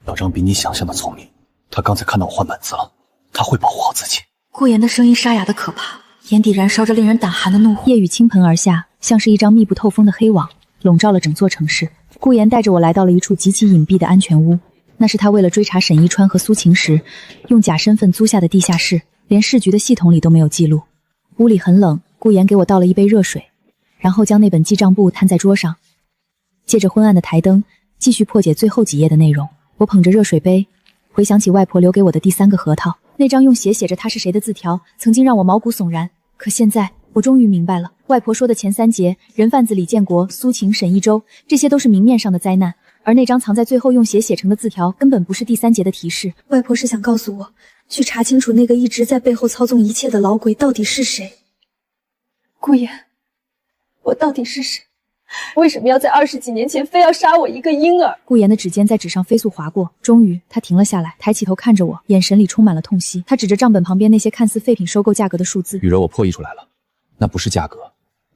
老张比你想象的聪明，他刚才看到我换本子了，他会保护好自己。顾岩的声音沙哑的可怕，眼底燃烧着令人胆寒的怒火。夜雨倾盆而下，像是一张密不透风的黑网，笼罩了整座城市。顾岩带着我来到了一处极其隐蔽的安全屋，那是他为了追查沈一川和苏晴时用假身份租下的地下室，连市局的系统里都没有记录。屋里很冷，顾岩给我倒了一杯热水，然后将那本记账簿摊在桌上，借着昏暗的台灯继续破解最后几页的内容。我捧着热水杯，回想起外婆留给我的第3个核桃，那张用血写着他是谁的字条，曾经让我毛骨悚然。可现在我终于明白了，外婆说的前3节，人贩子李建国、苏晴、沈一舟，这些都是明面上的灾难，而那张藏在最后用血写成的字条根本不是第3节的提示。外婆是想告诉我，去查清楚那个一直在背后操纵一切的老鬼到底是谁。顾岩，我到底是谁？为什么要在20几年前非要杀我一个婴儿？顾岩的指尖在纸上飞速划过，终于他停了下来，抬起头看着我，眼神里充满了痛惜。他指着账本旁边那些看似废品收购价格的数字。雨柔，我破译出来了，那不是价格，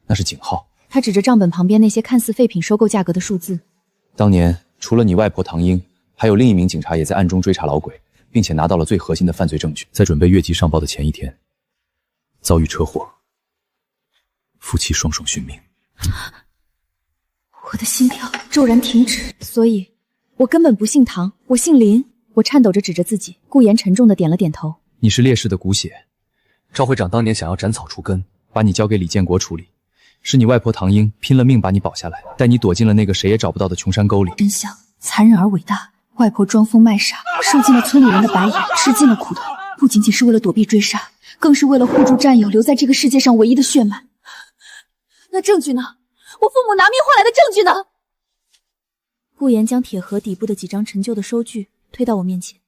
那是警号。他指着账本旁边那些看似废品收购价格的数字。当年除了你外婆唐英，还有另一名警察也在暗中追查老鬼，并且拿到了最核心的犯罪证据。在准备越级上报的前一天，遭遇车祸，夫妻双双殉命。我的心跳骤然停止。所以我根本不姓唐，我姓林。我颤抖着指着自己。顾岩沉重地点了点头。你是烈士的骨血，赵会长当年想要斩草除根，把你交给李建国处理，是你外婆唐英拼了命把你保下来，带你躲进了那个谁也找不到的穷山沟里。真相残忍而伟大，外婆装疯卖傻，受尽了村里人的白眼，吃尽了苦头，不仅仅是为了躲避追杀，更是为了护住战友留在这个世界上唯一的血脉。那证据呢？我父母拿命换来的证据呢？顾言将铁盒底部的几张陈旧的收据推到我面前。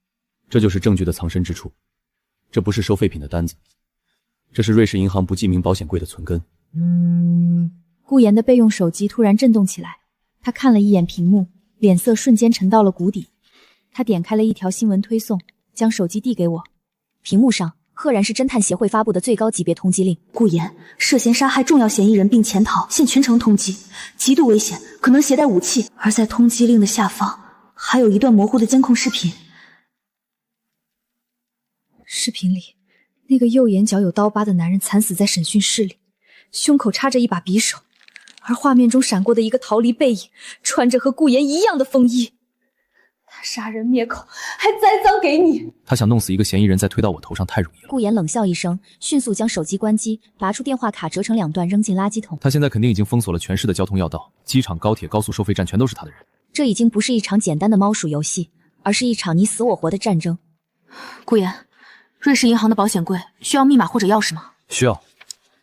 这就是证据的藏身之处。这不是收废品的单子，这是瑞士银行不记名保险柜的存根。顾言的备用手机突然震动起来，他看了一眼屏幕，脸色瞬间沉到了谷底。他点开了一条新闻推送，将手机递给我。屏幕上赫然是侦探协会发布的最高级别通缉令：顾言涉嫌杀害重要嫌疑人并潜逃，现全城通缉，极度危险，可能携带武器。而在通缉令的下方，还有一段模糊的监控视频。视频里，那个右眼角有刀疤的男人惨死在审讯室里，胸口插着一把匕首，而画面中闪过的一个逃离背影，穿着和顾言一样的风衣。他杀人灭口，还栽赃给你。他想弄死一个嫌疑人，再推到我头上太容易了。顾言冷笑一声，迅速将手机关机，拔出电话卡折成2段扔进垃圾桶。他现在肯定已经封锁了全市的交通要道，机场、高铁、高速收费站全都是他的人。这已经不是一场简单的猫鼠游戏，而是一场你死我活的战争。顾言，瑞士银行的保险柜需要密码或者钥匙吗？需要，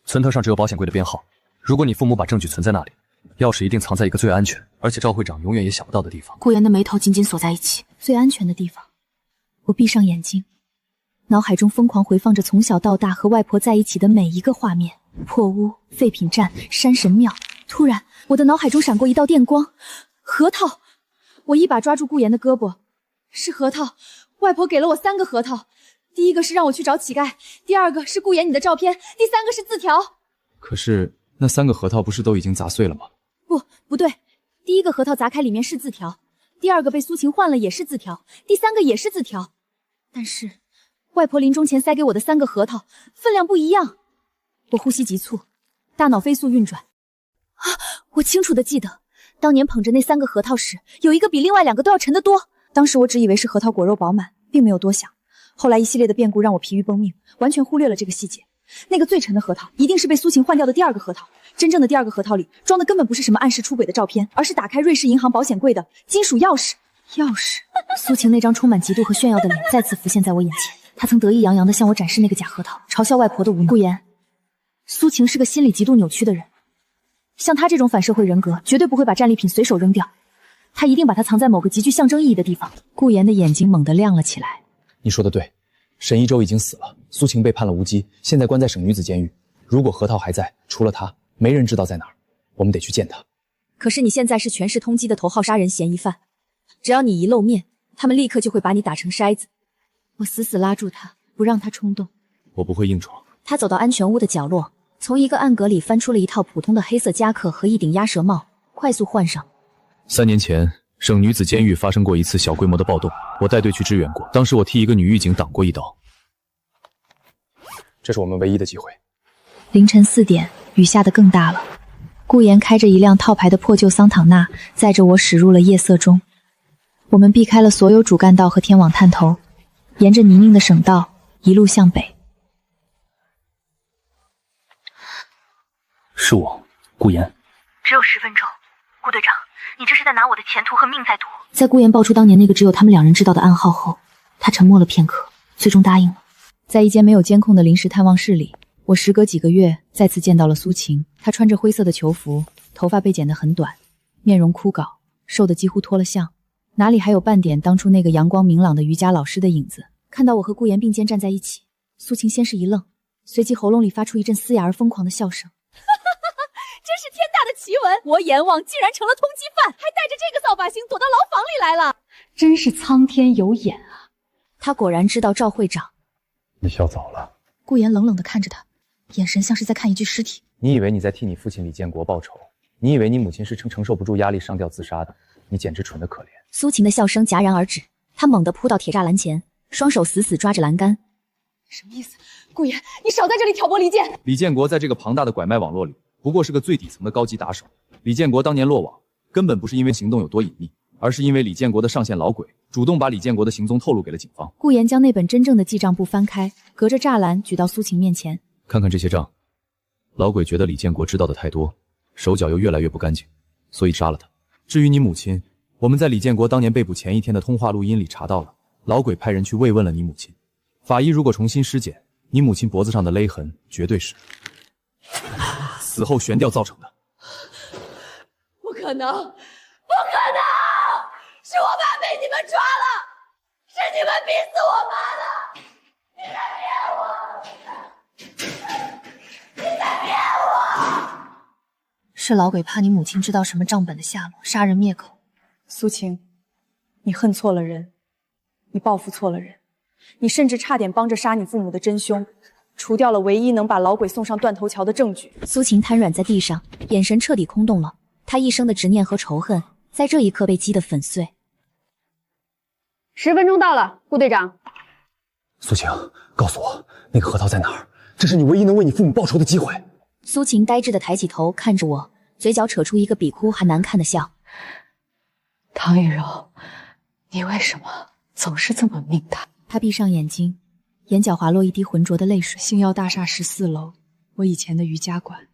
存头上只有保险柜的编号。如果你父母把证据存在那里，钥匙一定藏在一个最安全，而且赵会长永远也想不到的地方。顾言的眉头紧紧锁在一起。最安全的地方。我闭上眼睛，脑海中疯狂回放着从小到大和外婆在一起的每一个画面：破屋、废品站、山神庙。突然，我的脑海中闪过一道电光，核桃！我一把抓住顾言的胳膊，是核桃。外婆给了我3个核桃，第一个是让我去找乞丐，第2个是顾言你的照片，第3个是字条。可是那3个核桃不是都已经砸碎了吗？不对，第1个核桃砸开里面是字条，第2个被苏晴换了也是字条，第3个也是字条。但是外婆临终前塞给我的3个核桃分量不一样。我呼吸急促，大脑飞速运转。我清楚地记得，当年捧着那3个核桃时，有一个比另外2个都要沉得多。当时我只以为是核桃果肉饱满，并没有多想。后来一系列的变故让我疲于奔命，完全忽略了这个细节。那个最沉的核桃一定是被苏晴换掉的第2个核桃。真正的第2个核桃里装的根本不是什么暗示出轨的照片，而是打开瑞士银行保险柜的金属钥匙。苏晴那张充满嫉妒和炫耀的脸再次浮现在我眼前。她曾得意洋洋地向我展示那个假核桃，嘲笑外婆的无能。顾言，苏晴是个心理极度扭曲的人，像她这种反社会人格绝对不会把战利品随手扔掉，她一定把它藏在某个极具象征意义的地方。顾言的眼睛猛地亮了起来。你说的对，沈一舟已经死了，苏晴被判了无期，现在关在省女子监狱。如果核桃还在，除了他，没人知道在哪儿。我们得去见他。可是你现在是全市通缉的头号杀人嫌疑犯，只要你一露面，他们立刻就会把你打成筛子。我死死拉住他，不让他冲动。我不会硬闯。他走到安全屋的角落，从一个暗格里翻出了一套普通的黑色夹克和一顶鸭舌帽，快速换上。3年前，省女子监狱发生过一次小规模的暴动，我带队去支援过，当时我替一个女狱警挡过一刀。这是我们唯一的机会。凌晨4点，雨下得更大了。顾言开着一辆套牌的破旧桑塔纳，载着我驶入了夜色中。我们避开了所有主干道和天网探头，沿着泥泞的省道一路向北。是我，顾言。只有10分钟，顾队长，你这是在拿我的前途和命在赌。在顾言爆出当年那个只有他们2人知道的暗号后，他沉默了片刻，最终答应了。在一间没有监控的临时探望室里，我时隔几个月再次见到了苏晴。她穿着灰色的囚服，头发被剪得很短，面容枯槁，瘦得几乎脱了相，哪里还有半点当初那个阳光明朗的瑜伽老师的影子。看到我和顾言并肩站在一起，苏晴先是一愣，随即喉咙里发出一阵嘶哑而疯狂的笑声。真是天大的奇闻！我阎王竟然成了通缉犯，还带着这个扫把星躲到牢房里来了，真是苍天有眼啊！他果然知道赵会长。你笑早了。顾言冷冷地看着他，眼神像是在看一具尸体。你以为你在替你父亲李建国报仇？你以为你母亲是承受不住压力上吊自杀的？你简直蠢得可怜。苏晴的笑声戛然而止，他猛地扑到铁栅栏前，双手死死抓着栏杆。什么意思？顾言，你少在这里挑拨离间！李建国在这个庞大的拐卖网络里，不过是个最底层的高级打手。李建国当年落网，根本不是因为行动有多隐秘，而是因为李建国的上线老鬼主动把李建国的行踪透露给了警方。顾言将那本真正的记账簿翻开，隔着栅栏举到苏晴面前。看看这些账，老鬼觉得李建国知道的太多，手脚又越来越不干净，所以杀了他。至于你母亲，我们在李建国当年被捕前一天的通话录音里查到了，老鬼派人去慰问了你母亲。法医如果重新尸检，你母亲脖子上的勒痕绝对是死后悬吊造成的。不可能，不可能！是我爸被你们抓了，是你们逼死我妈的！你在骗我！你在骗我！是老鬼怕你母亲知道什么账本的下落，杀人灭口。苏晴，你恨错了人，你报复错了人，你甚至差点帮着杀你父母的真凶，除掉了唯一能把老鬼送上断头桥的证据。苏晴瘫软在地上，眼神彻底空洞了。她一生的执念和仇恨，在这一刻被击得粉碎。10分钟到了，顾队长。苏晴，告诉我那个核桃在哪儿？这是你唯一能为你父母报仇的机会。苏晴呆滞地抬起头看着我，嘴角扯出一个比哭还难看的笑。唐雨柔，你为什么总是这么命大？她闭上眼睛，眼角滑落一滴浑浊的泪水。星耀大厦14楼，我以前的瑜伽馆，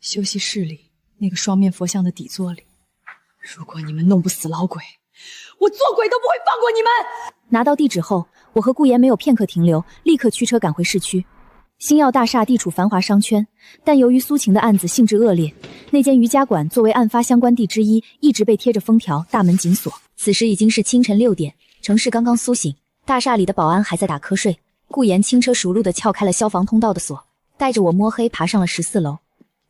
休息室里那个双面佛像的底座里。如果你们弄不死老鬼，我做鬼都不会放过你们！拿到地址后，我和顾言没有片刻停留，立刻驱车赶回市区。星耀大厦地处繁华商圈，但由于苏晴的案子性质恶劣，那间瑜伽馆作为案发相关地之一，一直被贴着封条，大门紧锁。此时已经是清晨6点，城市刚刚苏醒，大厦里的保安还在打瞌睡。顾言轻车熟路地撬开了消防通道的锁，带着我摸黑爬上了14楼。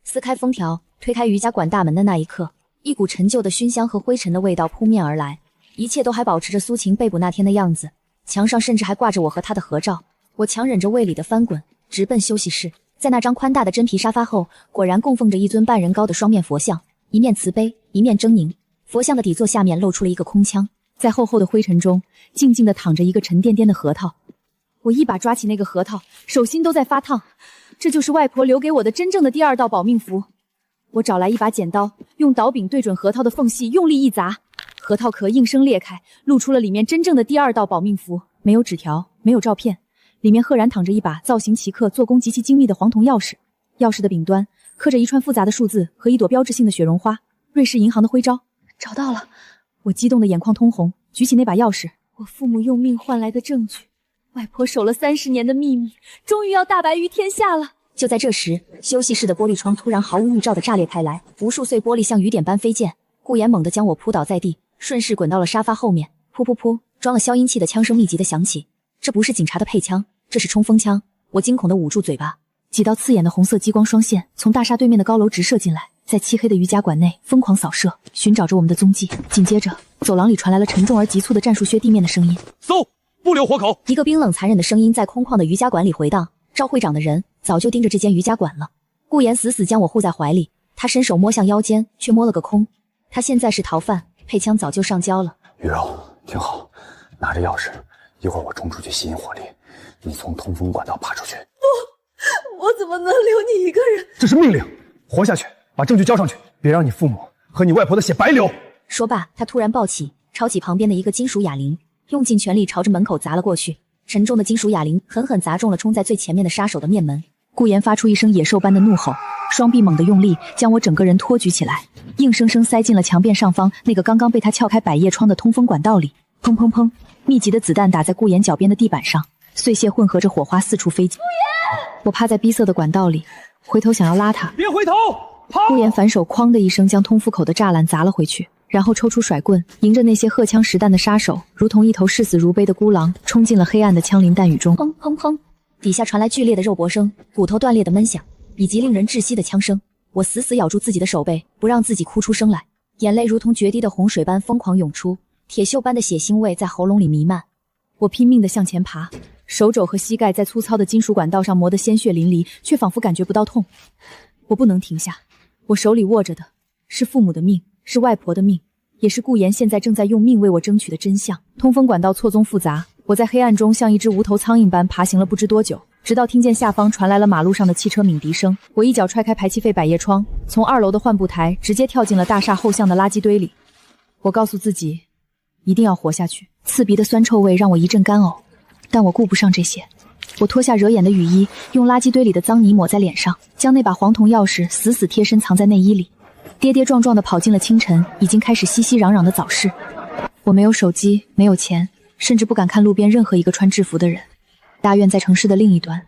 撕开封条，推开瑜伽馆大门的那一刻，一股陈旧的熏香和灰尘的味道扑面而来，一切都还保持着苏晴被捕那天的样子，墙上甚至还挂着我和她的合照。我强忍着胃里的翻滚，直奔休息室。在那张宽大的真皮沙发后，果然供奉着一尊半人高的双面佛像，一面慈悲，一面狰狞。佛像的底座下面露出了一个空腔，在厚厚的灰尘中，静静地躺着一个沉甸甸的核桃。我一把抓起那个核桃，手心都在发烫。这就是外婆留给我的真正的第2道保命符。我找来一把剪刀，用刀柄对准核桃的缝隙，用力一砸，核桃壳应声裂开，露出了里面真正的第2道保命符。没有纸条，没有照片，里面赫然躺着一把造型奇特、做工极其精密的黄铜钥匙。钥匙的柄端刻着一串复杂的数字和一朵标志性的雪绒花，瑞士银行的徽章。找到了！我激动的眼眶通红，举起那把钥匙。我父母用命换来的证据，外婆守了30年的秘密，终于要大白于天下了。就在这时，休息室的玻璃窗突然毫无预兆地炸裂开来，无数碎玻璃像雨点般飞溅。顾言猛地将我扑倒在地，顺势滚到了沙发后面。噗噗噗，装了消音器的枪声密集地响起。这不是警察的配枪，这是冲锋枪。我惊恐地捂住嘴巴。几道刺眼的红色激光双线从大厦对面的高楼直射进来，在漆黑的瑜伽馆内疯狂扫射，寻找着我们的踪迹。紧接着，走廊里传来了沉重而急促的战术靴地面的声音。搜，不留活口！一个冰冷残忍的声音在空旷的瑜伽馆里回荡。赵会长的人早就盯着这间瑜伽馆了。顾言死死将我护在怀里，他伸手摸向腰间，却摸了个空。他现在是逃犯，配枪早就上交了。雨柔，听好，拿着钥匙，一会儿我冲出去吸引火力，你从通风管道爬出去。不，我怎么能留你一个人？这是命令，活下去，把证据交上去，别让你父母和你外婆的血白流。说罢，他突然抱起，抄起旁边的一个金属哑铃，用尽全力朝着门口砸了过去。沉重的金属哑铃狠狠砸中了冲在最前面的杀手的面门。顾言发出一声野兽般的怒吼，双臂猛地用力，将我整个人托举起来，硬生生塞进了墙边上方那个刚刚被他撬开百叶窗的通风管道里。砰砰砰，密集的子弹打在顾言脚边的地板上，碎屑混合着火花四处飞溅。我趴在逼塞的管道里，回头想要拉他，别回头！顾言反手哐的一声将通风口的栅栏砸了回去，然后抽出甩棍，迎着那些荷枪实弹的杀手，如同一头视死如归的孤狼，冲进了黑暗的枪林弹雨中。砰砰砰，底下传来剧烈的肉搏声、骨头断裂的闷响，以及令人窒息的枪声。我死死咬住自己的手背，不让自己哭出声来，眼泪如同决堤的洪水般疯狂涌出，铁锈般的血腥味在喉咙里弥漫。我拼命地向前爬，手肘和膝盖在粗糙的金属管道上磨得鲜血淋漓，却仿佛感觉不到痛。我不能停下，我手里握着的是父母的命，是外婆的命，也是顾言现在正在用命为我争取的真相。通风管道错综复杂，我在黑暗中像一只无头苍蝇般爬行了不知多久，直到听见下方传来了马路上的汽车鸣笛声。我一脚踹开排气费百叶窗，从2楼的换布台直接跳进了大厦后巷的垃圾堆里。我告诉自己一定要活下去。刺鼻的酸臭味让我一阵干呕，但我顾不上这些。我脱下惹眼的雨衣，用垃圾堆里的脏泥抹在脸上，将那把黄铜钥匙死死贴身藏在内衣里，跌跌撞撞地跑进了清晨已经开始熙熙攘攘的早市。我没有手机，没有钱，甚至不敢看路边任何一个穿制服的人。大院在城市的另一端，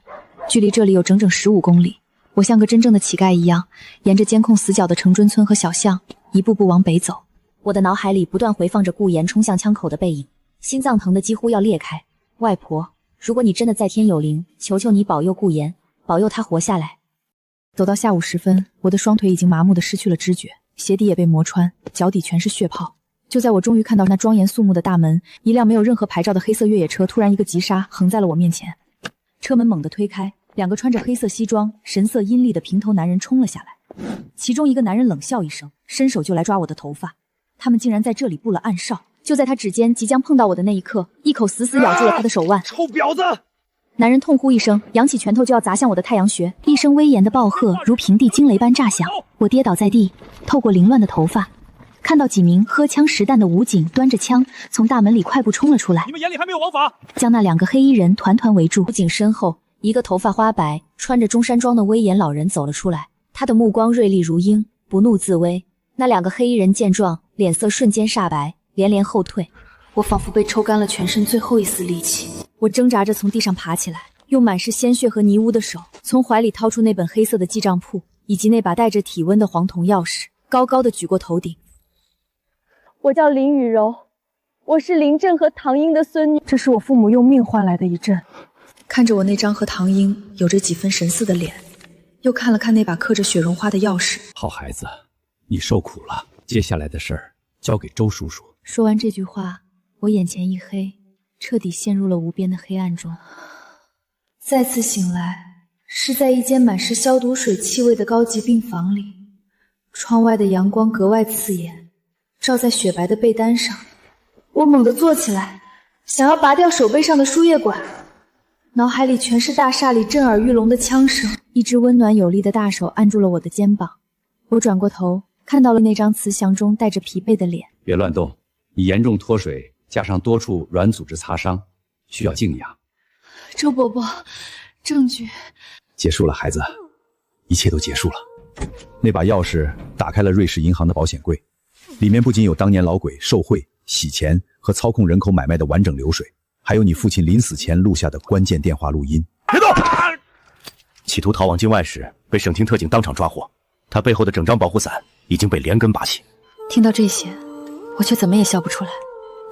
距离这里有整整15公里。我像个真正的乞丐一样，沿着监控死角的城尊村和小巷，一步步往北走。我的脑海里不断回放着顾言冲向枪口的背影，心脏疼得几乎要裂开。外婆，如果你真的在天有灵，求求你保佑顾言，保佑他活下来。走到下午时分，我的双腿已经麻木的失去了知觉，鞋底也被磨穿，脚底全是血泡。就在我终于看到那庄严肃穆的大门，一辆没有任何牌照的黑色越野车突然一个急刹横在了我面前。车门猛地推开，2个穿着黑色西装、神色阴厉的平头男人冲了下来。其中一个男人冷笑一声，伸手就来抓我的头发。他们竟然在这里布了暗哨。就在他指尖即将碰到我的那一刻，一口死死咬住了他的手腕。臭婊子！男人痛呼一声，扬起拳头就要砸向我的太阳穴，一声威严的暴喝如平地惊雷般炸响。我跌倒在地，透过凌乱的头发，看到几名荷枪实弹的武警端着枪从大门里快步冲了出来。你们眼里还没有王法？将那2个黑衣人团团围住。武警身后，一个头发花白、穿着中山装的威严老人走了出来，他的目光锐利如鹰，不怒自威。那2个黑衣人见状，脸色瞬间煞白，连连后退。我仿佛被抽干了全身最后一丝力气，我挣扎着从地上爬起来，用满是鲜血和泥污的手从怀里掏出那本黑色的记账簿，以及那把带着体温的黄铜钥匙，高高的举过头顶。我叫林雨柔，我是林震和唐英的孙女，这是我父母用命换来的一震。看着我那张和唐英有着几分神似的脸，又看了看那把刻着雪绒花的钥匙。好孩子，你受苦了，接下来的事儿交给周叔叔。说完这句话，我眼前一黑，彻底陷入了无边的黑暗中。再次醒来，是在一间满是消毒水气味的高级病房里，窗外的阳光格外刺眼，照在雪白的被单上。我猛地坐起来，想要拔掉手背上的输液管，脑海里全是大厦里震耳欲聋的枪声。一只温暖有力的大手按住了我的肩膀，我转过头，看到了那张慈祥中带着疲惫的脸。别乱动，你严重脱水，加上多处软组织擦伤，需要静养。周伯伯，证据结束了，孩子，一切都结束了。那把钥匙打开了瑞士银行的保险柜，里面不仅有当年老鬼受贿、洗钱和操控人口买卖的完整流水，还有你父亲临死前录下的关键电话录音。别动！企图逃往境外时被省厅特警当场抓获，他背后的整张保护伞已经被连根拔起。听到这些，我却怎么也笑不出来。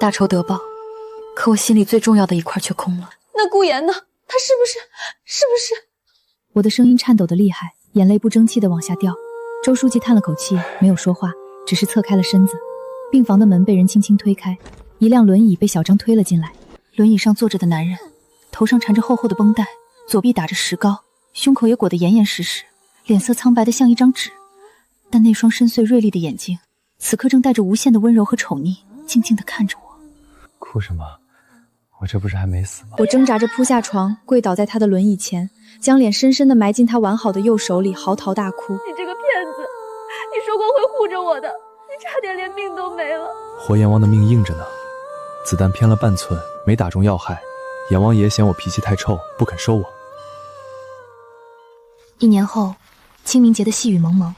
大仇得报，可我心里最重要的一块却空了。那顾言呢？他是不是？我的声音颤抖得厉害，眼泪不争气地往下掉。周书记叹了口气，没有说话，只是侧开了身子。病房的门被人轻轻推开，一辆轮椅被小张推了进来。轮椅上坐着的男人，头上缠着厚厚的绷带，左臂打着石膏，胸口也裹得严严实实，脸色苍白得像一张纸。但那双深邃锐利的眼睛，此刻正带着无限的温柔和宠溺，静静地看着我。哭什么？我这不是还没死吗？我挣扎着扑下床，跪倒在他的轮椅前，将脸深深地埋进他完好的右手里，嚎啕大哭。你这个骗子，你说过会护着我的，你差点连命都没了。活阎王的命硬着呢，子弹偏了半寸，没打中要害。阎王爷嫌我脾气太臭，不肯收我。1年后，清明节的细雨蒙蒙，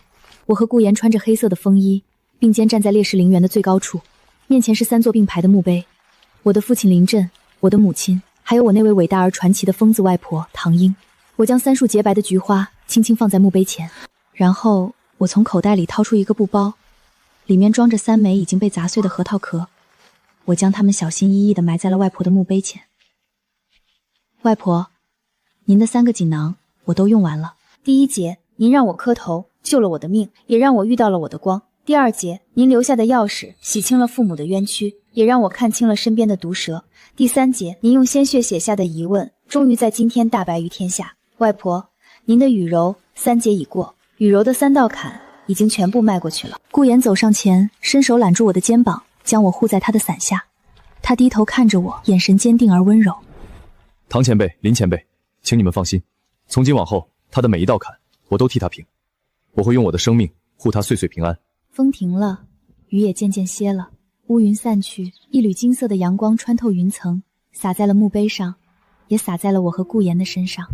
我和顾言穿着黑色的风衣，并肩站在烈士陵园的最高处，面前是3座并排的墓碑。我的父亲林震，我的母亲，还有我那位伟大而传奇的疯子外婆唐英。我将3束洁白的菊花轻轻放在墓碑前，然后我从口袋里掏出一个布包，里面装着3枚已经被砸碎的核桃壳。我将它们小心翼翼地埋在了外婆的墓碑前。外婆，您的3个锦囊我都用完了。第1节，您让我磕头，救了我的命，也让我遇到了我的光。第2节，您留下的钥匙洗清了父母的冤屈，也让我看清了身边的毒蛇。第3节，您用鲜血写下的疑问，终于在今天大白于天下。外婆，您的雨柔3节已过，雨柔的3道坎已经全部迈过去了。顾言走上前，伸手揽住我的肩膀，将我护在他的伞下。他低头看着我，眼神坚定而温柔。唐前辈、林前辈，请你们放心，从今往后，他的每一道坎，我都替他平。我会用我的生命护他岁岁平安。风停了，雨也渐渐歇了，乌云散去，一缕金色的阳光穿透云层，洒在了墓碑上，也洒在了我和顾言的身上。